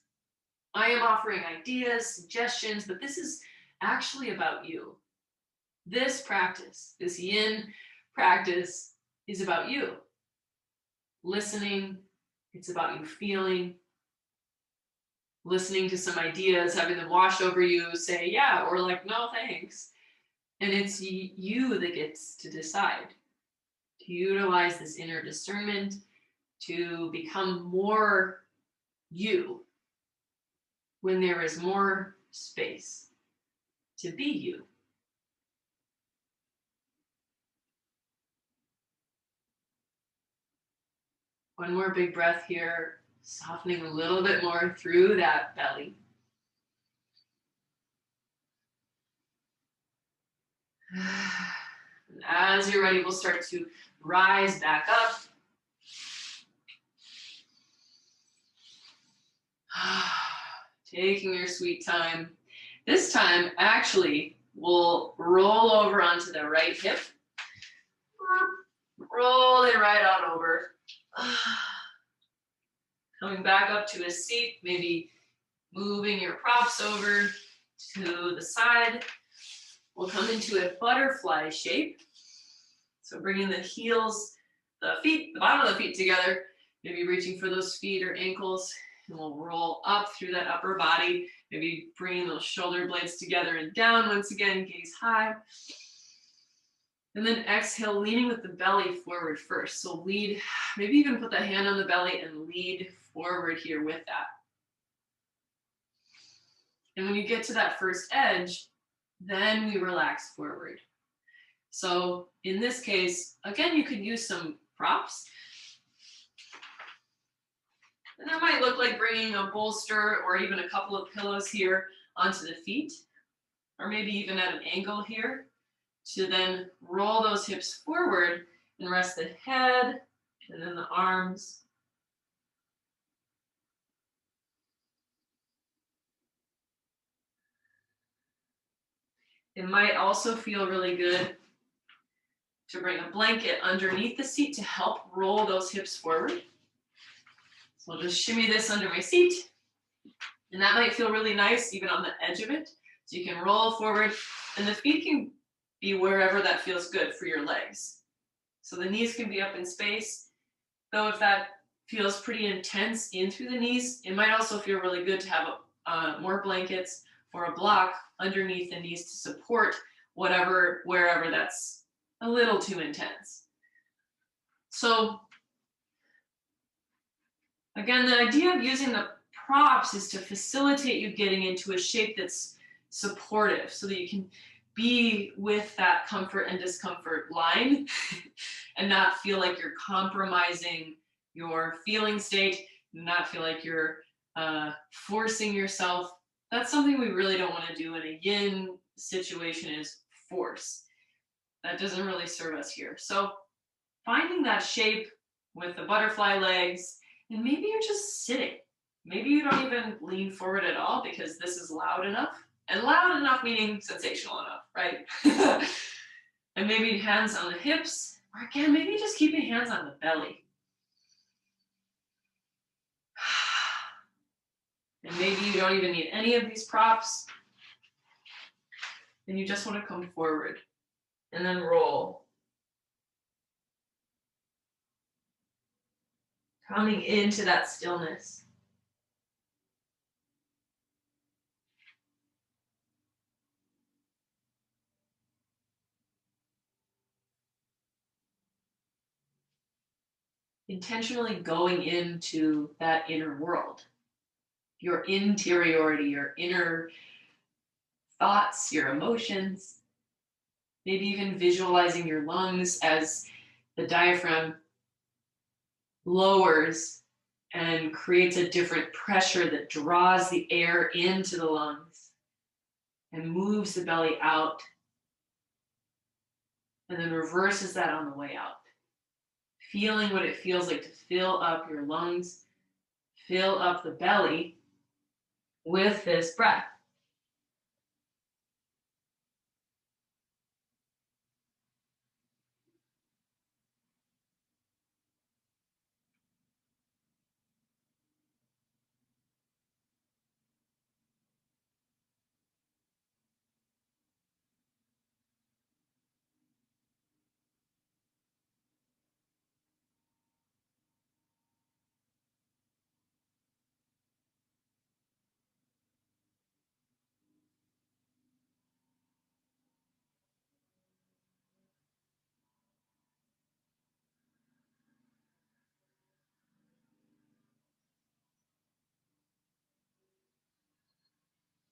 Speaker 1: I am offering ideas, suggestions, but this is actually about you. This practice, this yin practice, is about you. Listening, it's about you feeling, listening to some ideas, having them wash over you, say yeah, or like, no, thanks. And it's you that gets to decide, to utilize this inner discernment, to become more you when there is more space to be you. One more big breath here, softening a little bit more through that belly. And as you're ready, we'll start to rise back up. Taking your sweet time. This time, actually, we'll roll over onto the right hip. Roll it right on over. Coming back up to a seat, maybe moving your props over to the side. We'll come into a butterfly shape. So bringing the heels, the bottom of the feet together, maybe reaching for those feet or ankles, and we'll roll up through that upper body, maybe bringing those shoulder blades together and down once again, gaze high. And then exhale, leaning with the belly forward first. So lead, maybe even put the hand on the belly and lead forward here with that. And when you get to that first edge, then we relax forward. So in this case, again, you could use some props. And that might look like bringing a bolster or even a couple of pillows here onto the feet, or maybe even at an angle here, to then roll those hips forward and rest the head and then the arms. It might also feel really good to bring a blanket underneath the seat to help roll those hips forward. So I'll just shimmy this under my seat, and that might feel really nice even on the edge of it. So you can roll forward, and the feet can be wherever that feels good for your legs. So the knees can be up in space, though if that feels pretty intense in through the knees, it might also feel really good to have more blankets or a block underneath the knees to support wherever that's a little too intense. So Again, the idea of using the props is to facilitate you getting into a shape that's supportive so that you can be with that comfort and discomfort line and not feel like you're compromising your feeling state, not feel like you're forcing yourself. That's something we really don't want to do in a yin situation, is force. That doesn't really serve us here. So finding that shape with the butterfly legs, and maybe you're just sitting. Maybe you don't even lean forward at all because this is loud enough. And loud enough meaning sensational enough, right? And maybe hands on the hips, or again, maybe just keeping hands on the belly. And maybe you don't even need any of these props. And you just want to come forward and then roll. Coming into that stillness. Intentionally going into that inner world, your interiority, your inner thoughts, your emotions, maybe even visualizing your lungs as the diaphragm lowers and creates a different pressure that draws the air into the lungs and moves the belly out and then reverses that on the way out. Feeling what it feels like to fill up your lungs, fill up the belly with this breath.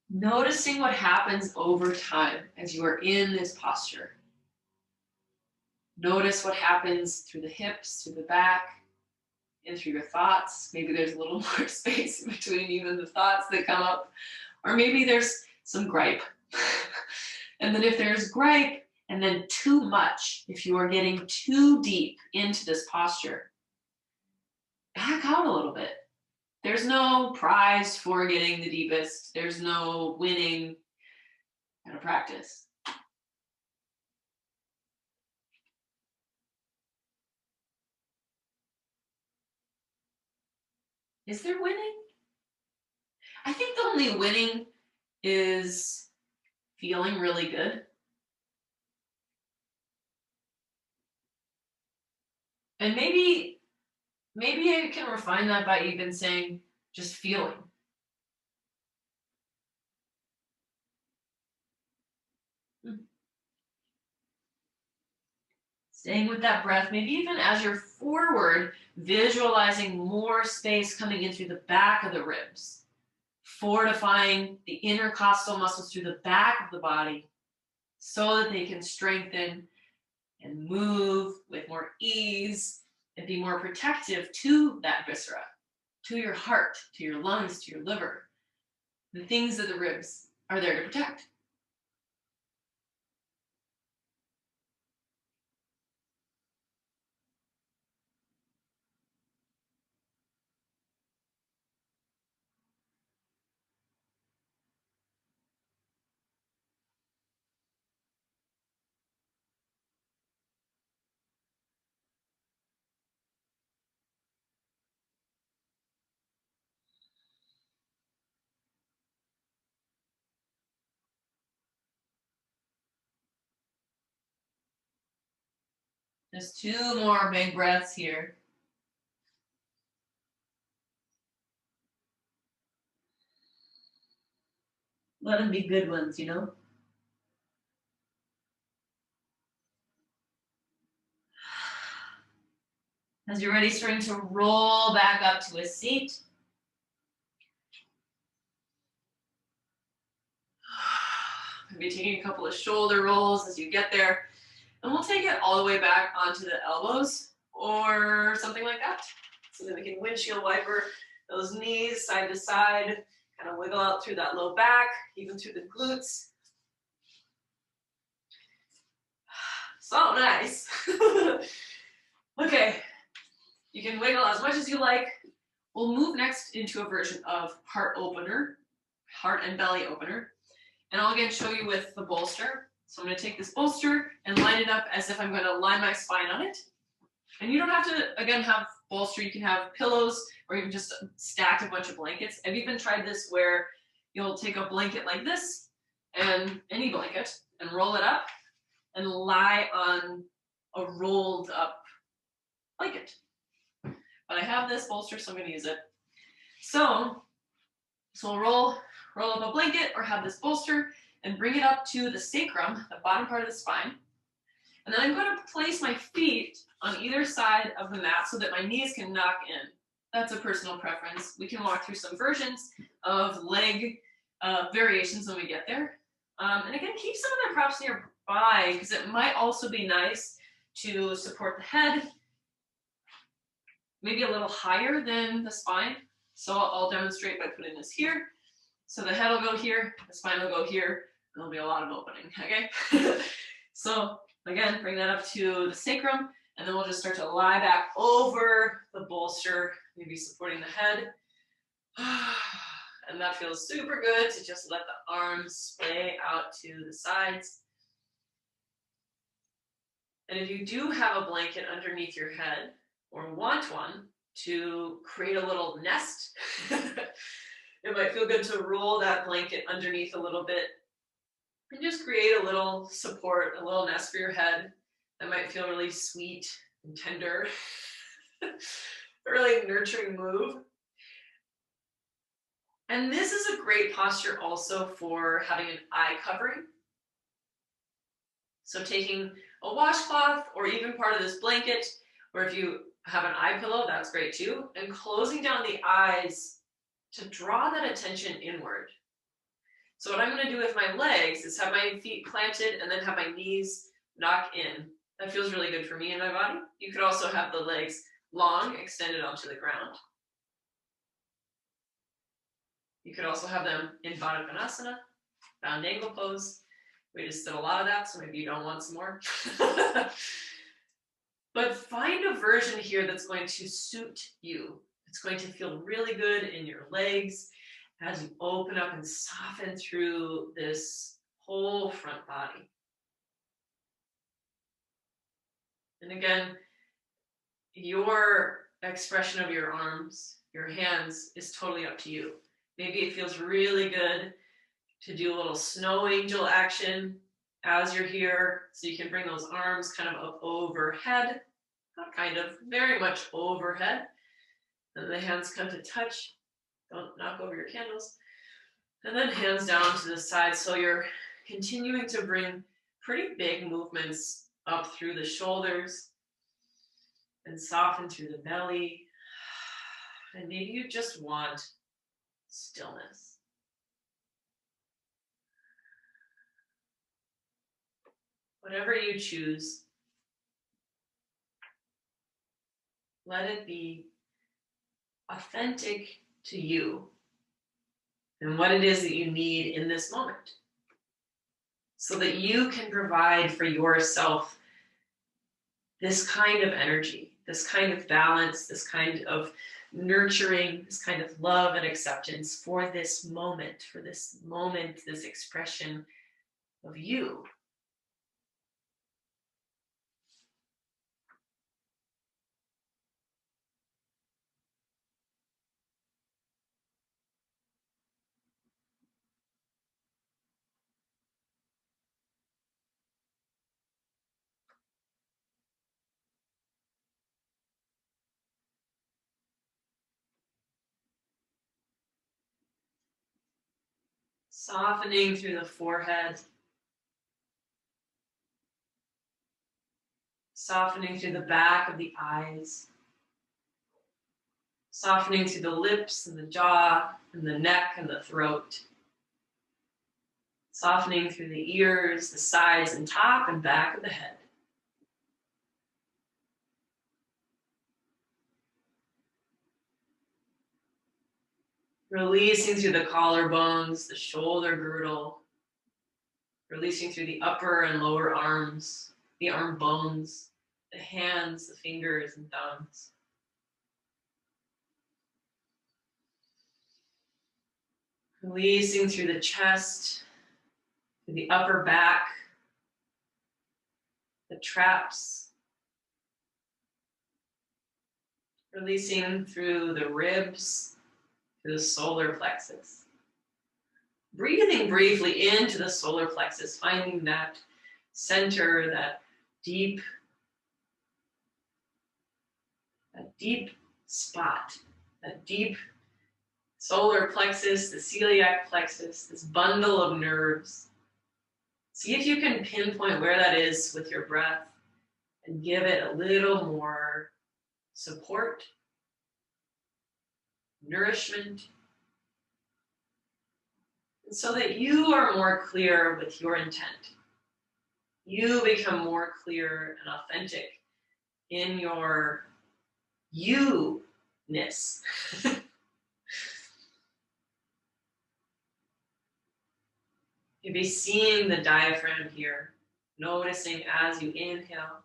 Speaker 1: Noticing what happens over time as you are in this posture. Notice what happens through the hips, through the back, and through your thoughts. Maybe there's a little more space between even the thoughts that come up, or maybe there's some gripe. And then if there's gripe and then too much, if you are getting too deep into this posture, back out a little bit. There's no prize for getting the deepest. There's no winning kind of practice. Is there winning? I think the only winning is feeling really good. And maybe I can refine that by even saying just feeling. Staying with that breath, maybe even as you're forward, visualizing more space coming in through the back of the ribs, fortifying the intercostal muscles through the back of the body so that they can strengthen and move with more ease and be more protective to that viscera, to your heart, to your lungs, to your liver, the things that the ribs are there to protect. Just 2 more big breaths here. Let them be good ones, you know? As you're ready, starting to roll back up to a seat. Maybe taking a couple of shoulder rolls as you get there. And we'll take it all the way back onto the elbows or something like that. So then we can windshield wiper those knees side to side, kind of wiggle out through that low back, even through the glutes. So nice. Okay, you can wiggle as much as you like. We'll move next into a version of heart opener, heart and belly opener. And I'll again show you with the bolster. So I'm going to take this bolster and line it up as if I'm going to line my spine on it. And you don't have to, again, have bolster. You can have pillows or even just stack a bunch of blankets. I've even tried this where you'll take a blanket like this and any blanket and roll it up and lie on a rolled up blanket. But I have this bolster, so I'm going to use it. So we'll roll up a blanket or have this bolster and bring it up to the sacrum, the bottom part of the spine. And then I'm going to place my feet on either side of the mat so that my knees can knock in. That's a personal preference. We can walk through some versions of leg variations when we get there. And again, keep some of the props nearby because it might also be nice to support the head, maybe a little higher than the spine. So I'll demonstrate by putting this here. So the head will go here, the spine will go here, and there'll be a lot of opening, okay? So again, bring that up to the sacrum, and then we'll just start to lie back over the bolster, maybe supporting the head. And that feels super good to just let the arms splay out to the sides. And if you do have a blanket underneath your head, or want one, to create a little nest, it might feel good to roll that blanket underneath a little bit and just create a little support, a little nest for your head. That might feel really sweet and tender. A really nurturing move. And this is a great posture also for having an eye covering. So taking a washcloth or even part of this blanket, or if you have an eye pillow, that's great too, and closing down the eyes to draw that attention inward. So what I'm going to do with my legs is have my feet planted and then have my knees knock in. That feels really good for me and my body. You could also have the legs long, extended onto the ground. You could also have them in Baddha Konasana, bound angle pose. We just did a lot of that, so maybe you don't want some more. But find a version here that's going to suit you. It's going to feel really good in your legs as you open up and soften through this whole front body. And again, your expression of your arms, your hands, is totally up to you. Maybe it feels really good to do a little snow angel action as you're here, so you can bring those arms kind of up overhead, not kind of, very much overhead. And the hands come to touch. Don't knock over your candles. And then hands down to the side. So you're continuing to bring pretty big movements up through the shoulders and soften through the belly. And maybe you just want stillness. Whatever you choose, let it be authentic to you and what it is that you need in this moment, so that you can provide for yourself this kind of energy, this kind of balance, this kind of nurturing, this kind of love and acceptance for this moment, this expression of you. Softening through the forehead. Softening through the back of the eyes. Softening through the lips and the jaw and the neck and the throat. Softening through the ears, the sides and top and back of the head. Releasing through the collarbones, the shoulder girdle. Releasing through the upper and lower arms, the arm bones, the hands, the fingers and thumbs. Releasing through the chest, through the upper back, the traps. Releasing through the ribs, through the solar plexus. Breathing briefly into the solar plexus, finding that center, that deep spot, that deep solar plexus, the celiac plexus, this bundle of nerves. See if you can pinpoint where that is with your breath and give it a little more support, nourishment, and so that you are more clear with your intent. You become more clear and authentic in your you-ness. Maybe seeing the diaphragm here, noticing as you inhale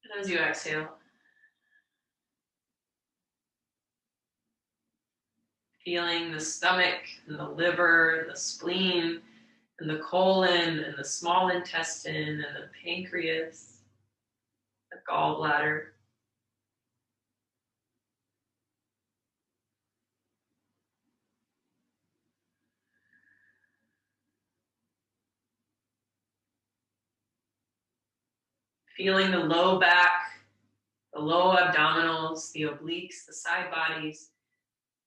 Speaker 1: and as you exhale. Feeling the stomach and the liver, the spleen, and the colon, and the small intestine, and the pancreas, the gallbladder. Feeling the low back, the low abdominals, the obliques, the side bodies,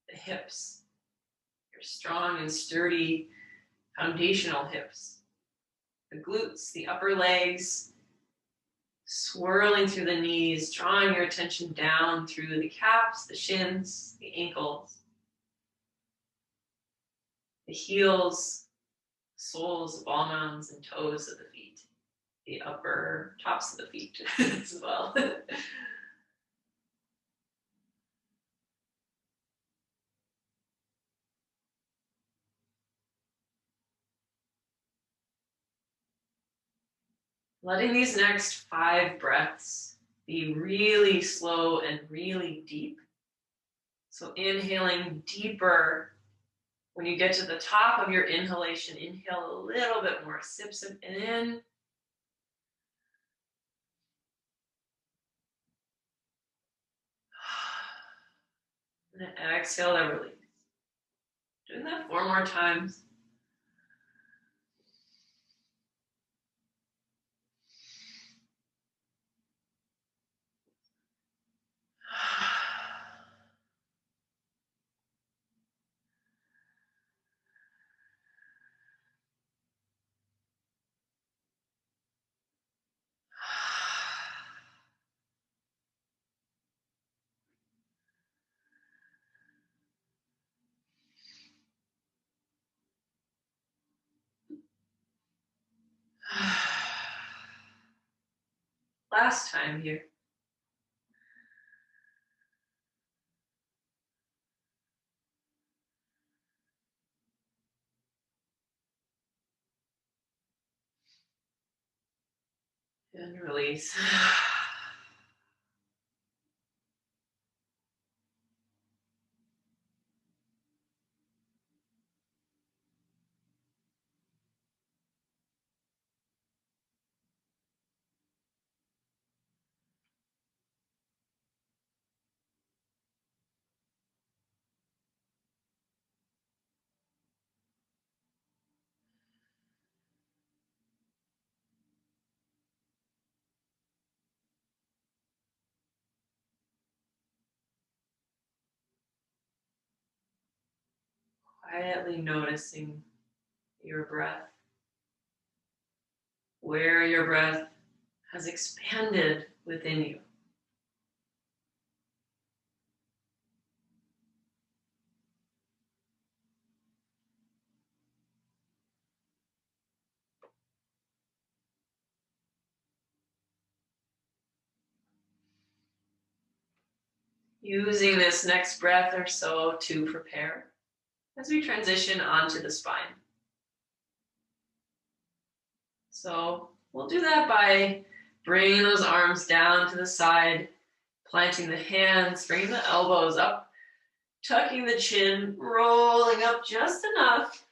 Speaker 1: the hips. Your strong and sturdy foundational hips. The glutes, the upper legs, swirling through the knees, drawing your attention down through the calves, the shins, the ankles, the heels, soles, the ball mounds, and toes of the feet, the upper tops of the feet as well. Letting these next 5 breaths be really slow and really deep. So inhaling deeper. When you get to the top of your inhalation, inhale a little bit more. Sip, sip, in. And then exhale to release. Doing that 4 more times. Last time here. And release. Quietly noticing your breath, where your breath has expanded within you. Using this next breath or so to prepare as we transition onto the spine. So we'll do that by bringing those arms down to the side, planting the hands, bringing the elbows up, tucking the chin, rolling up just enough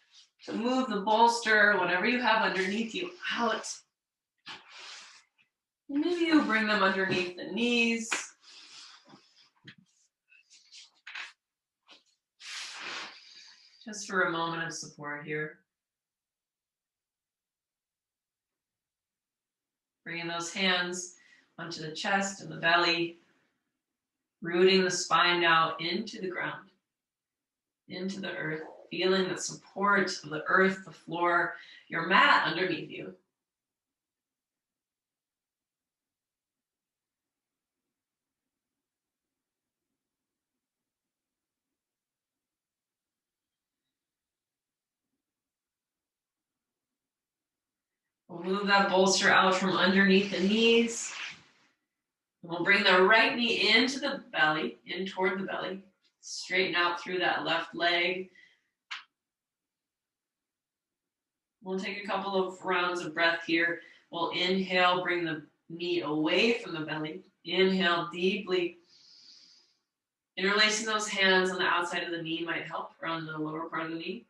Speaker 1: to move the bolster, whatever you have underneath you, out. Maybe you bring them underneath the knees. Just for a moment of support here. Bringing those hands onto the chest and the belly, rooting the spine now into the ground, into the earth, feeling the support of the earth, the floor, your mat underneath you. We'll move that bolster out from underneath the knees. We'll bring the right knee into the belly, in toward the belly. Straighten out through that left leg. We'll take a couple of rounds of breath here. We'll inhale, bring the knee away from the belly. Inhale deeply. Interlacing those hands on the outside of the knee might help around the lower part of the knee.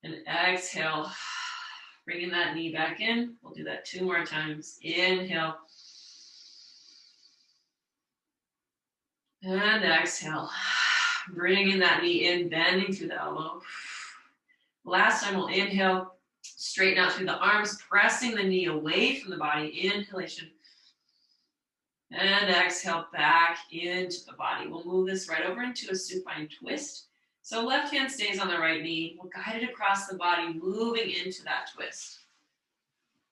Speaker 1: And exhale, bringing that knee back in. We'll do that 2 more times. Inhale. And exhale. Bringing that knee in, bending through the elbow. Last time we'll inhale, straighten out through the arms, pressing the knee away from the body. Inhalation. And exhale back into the body. We'll move this right over into a supine twist. So left hand stays on the right knee. We'll guide it across the body, moving into that twist.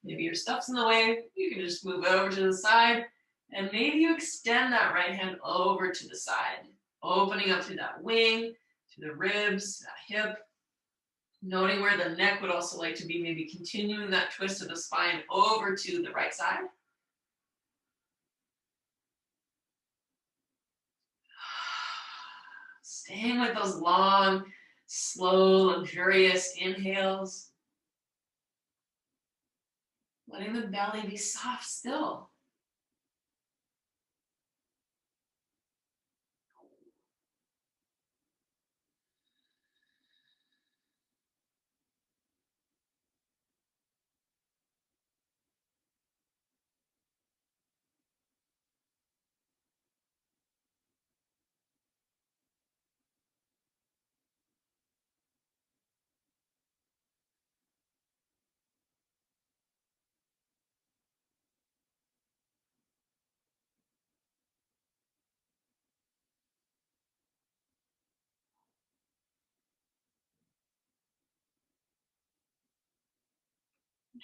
Speaker 1: Maybe your stuff's in the way. You can just move it over to the side. And maybe you extend that right hand over to the side, opening up through that wing, through the ribs, that hip. Noting where the neck would also like to be, maybe continuing that twist of the spine over to the right side. Staying with those long, slow, luxurious inhales. Letting the belly be soft still.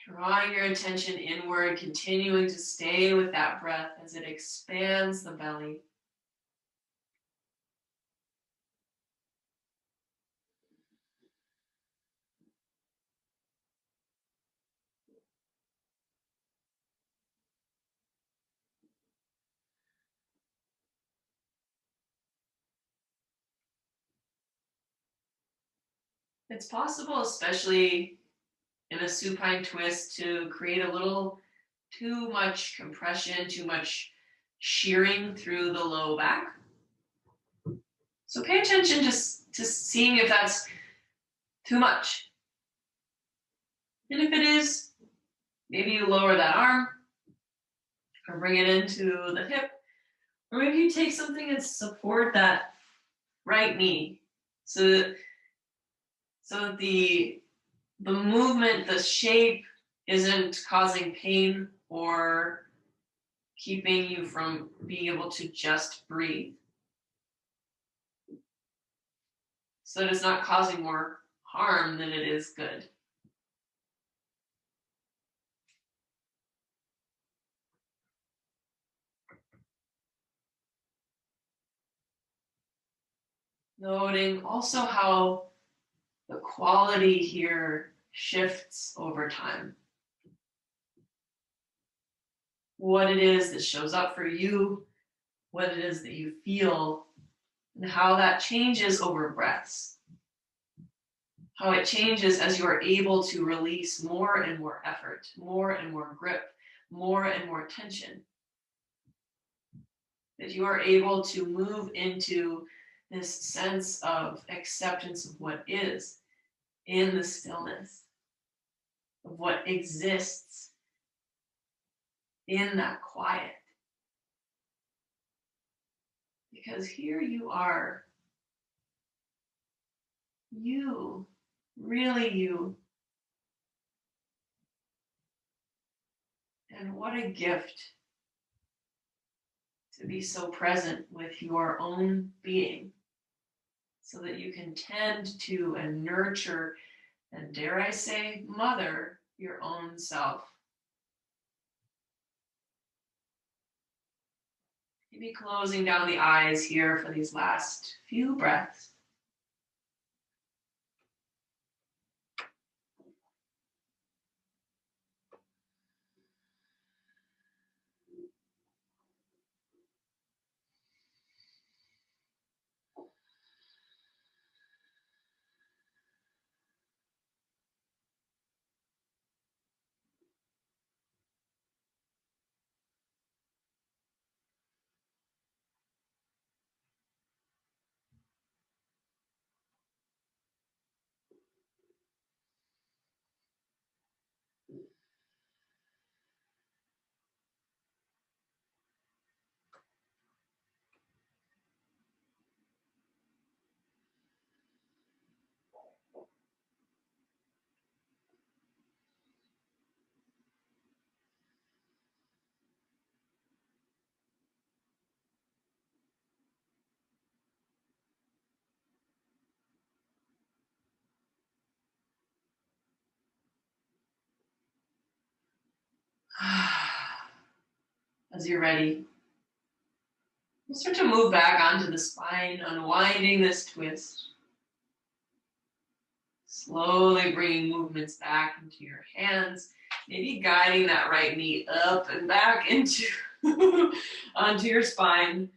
Speaker 1: Drawing your attention inward, continuing to stay with that breath as it expands the belly. It's possible, especially in a supine twist, to create a little too much compression, too much shearing through the low back. So pay attention just to seeing if that's too much. And if it is, maybe you lower that arm or bring it into the hip. Or maybe you take something and support that right knee so that the movement, the shape isn't causing pain or keeping you from being able to just breathe. So that it's not causing more harm than it is good. Noting also how the quality here shifts over time. What it is that shows up for you, what it is that you feel and how that changes over breaths. How it changes as you are able to release more and more effort, more and more grip, more and more tension. That you are able to move into this sense of acceptance of what is in the stillness, of what exists in that quiet. Because here you are, you, really you. And what a gift to be so present with your own being so that you can tend to and nurture and, dare I say, mother your own self. Maybe closing down the eyes here for these last few breaths. As you're ready, we'll start to move back onto the spine, unwinding this twist. Slowly bringing movements back into your hands, maybe guiding that right knee up and back into onto your spine.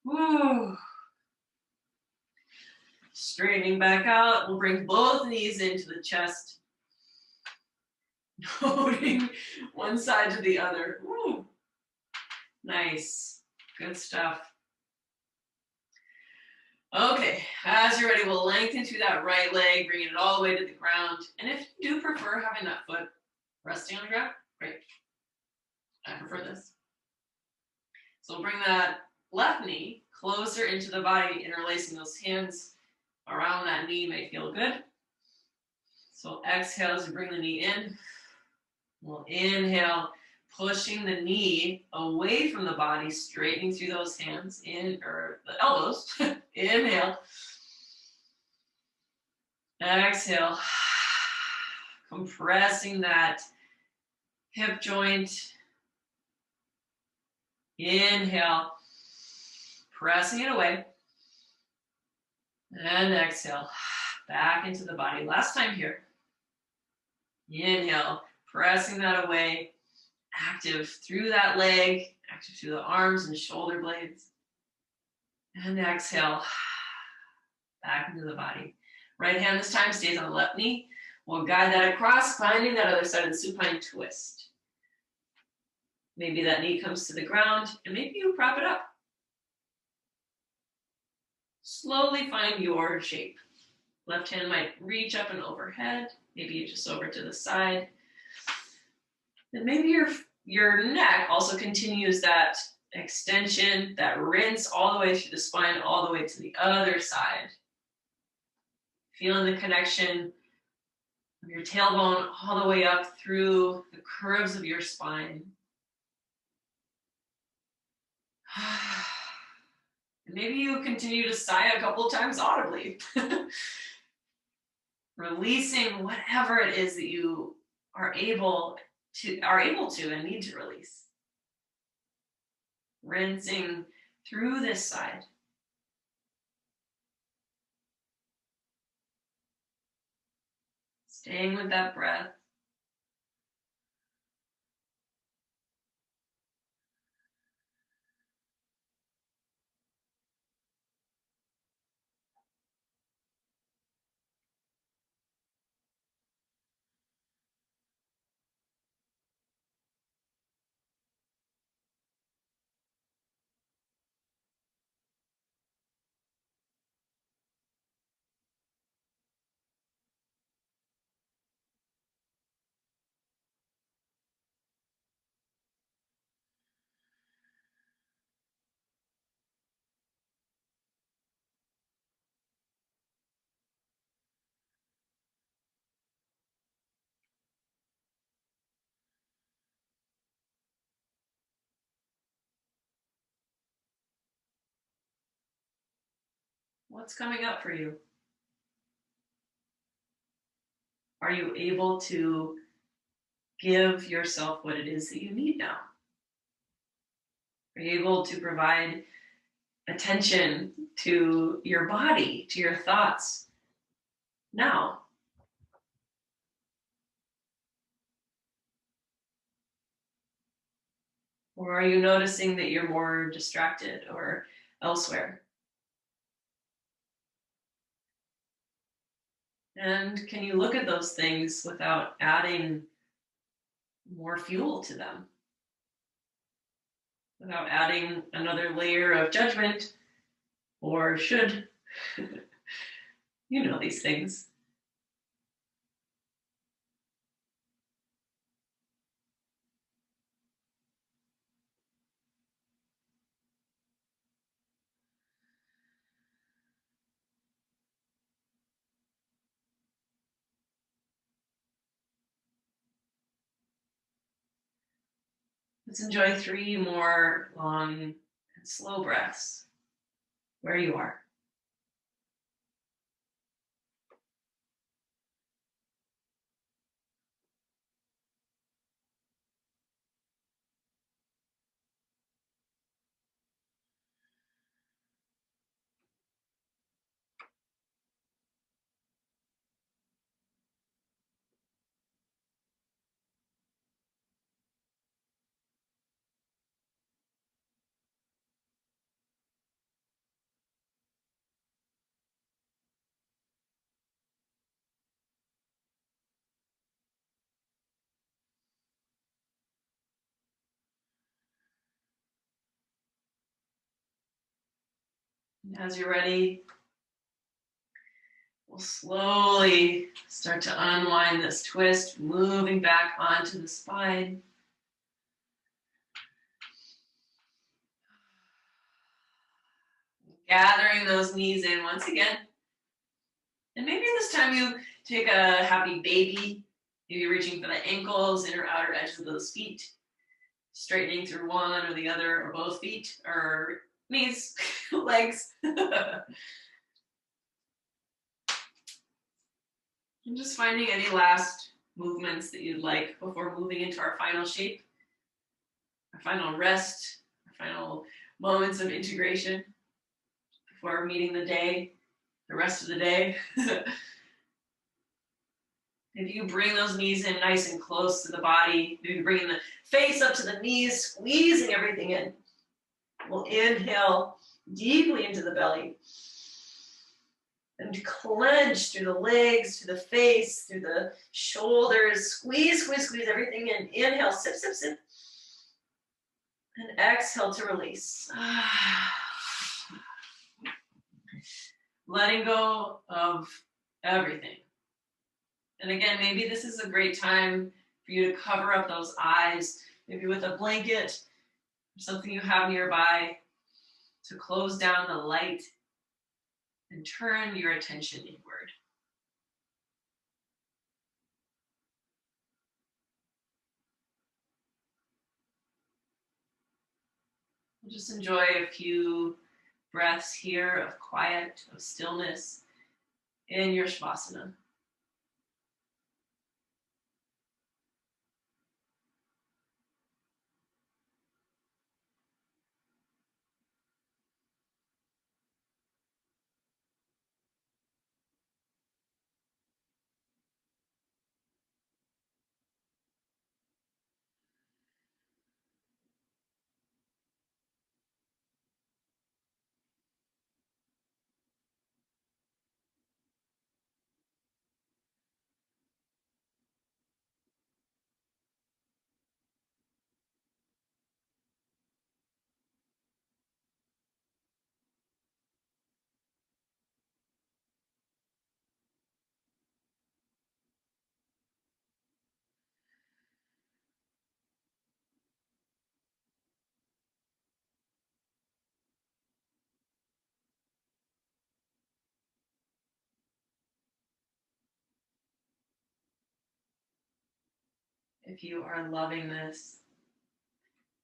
Speaker 1: Woo. Straightening back out, we'll bring both knees into the chest, holding one side to the other. Woo. Nice, good stuff. Okay, as you're ready, we'll lengthen through that right leg, bringing it all the way to the ground. And if you do prefer having that foot resting on the ground, great. I prefer this. So we'll bring that left knee closer into the body, interlacing those hands around that knee may feel good. So exhale as you bring the knee in. We'll inhale, pushing the knee away from the body, straightening through those hands, or the elbows. Inhale. Exhale. Compressing that hip joint. Inhale. Pressing it away. And exhale. Back into the body. Last time here. Inhale. Pressing that away. Active through that leg. Active through the arms and shoulder blades. And exhale. Back into the body. Right hand this time stays on the left knee. We'll guide that across, finding that other side of the supine twist. Maybe that knee comes to the ground, and maybe you prop it up. Slowly find your shape. Left hand might reach up and overhead. Maybe just over to the side. And maybe your neck also continues that extension, that rinse all the way through the spine, all the way to the other side. Feeling the connection of your tailbone all the way up through the curves of your spine. Maybe you continue to sigh a couple of times audibly. Releasing whatever it is that you are able to and need to release. Rinsing through this side. Staying with that breath. What's coming up for you? Are you able to give yourself what it is that you need now? Are you able to provide attention to your body, to your thoughts now? Or are you noticing that you're more distracted or elsewhere? And can you look at those things without adding more fuel to them? Without adding another layer of judgment or should? You know these things. Let's enjoy 3 more long and slow breaths where you are. And as you're ready, we'll slowly start to unwind this twist, moving back onto the spine. Gathering those knees in once again. And maybe this time you take a happy baby, maybe reaching for the ankles, inner outer edges of those feet, straightening through one or the other or both feet or knees, legs. And just finding any last movements that you'd like before moving into our final shape, our final rest, our final moments of integration before meeting the day, the rest of the day. If you bring those knees in nice and close to the body, maybe bringing the face up to the knees, squeezing everything in. We'll inhale deeply into the belly and clench through the legs, through the face, through the shoulders. Squeeze, squeeze, squeeze everything in. Inhale, sip, sip, sip. And exhale to release. Letting go of everything. And again, maybe this is a great time for you to cover up those eyes, maybe with a blanket or something you have nearby, to close down the light and turn your attention inward. We'll just enjoy a few breaths here of quiet, of stillness in your Shavasana. If you are loving this,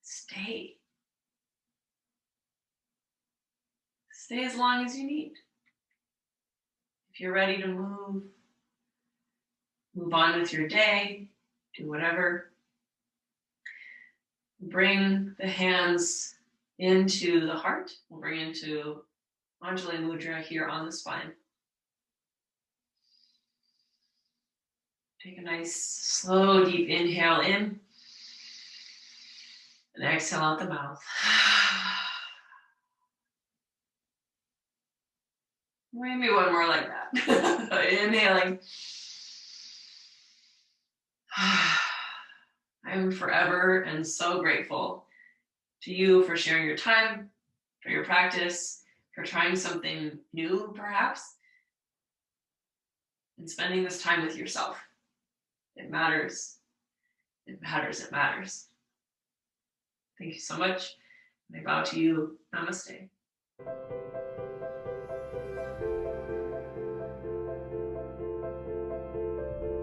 Speaker 1: stay. Stay as long as you need. If you're ready to move on with your day, do whatever. Bring the hands into the heart. We'll bring into Anjali Mudra here on the spine. Take a nice, slow, deep inhale in. And exhale out the mouth. Maybe one more like that. Inhaling. I'm forever and so grateful to you for sharing your time, for your practice, for trying something new, perhaps, and spending this time with yourself. It matters. It matters. It matters. Thank you so much. I bow to you. Namaste.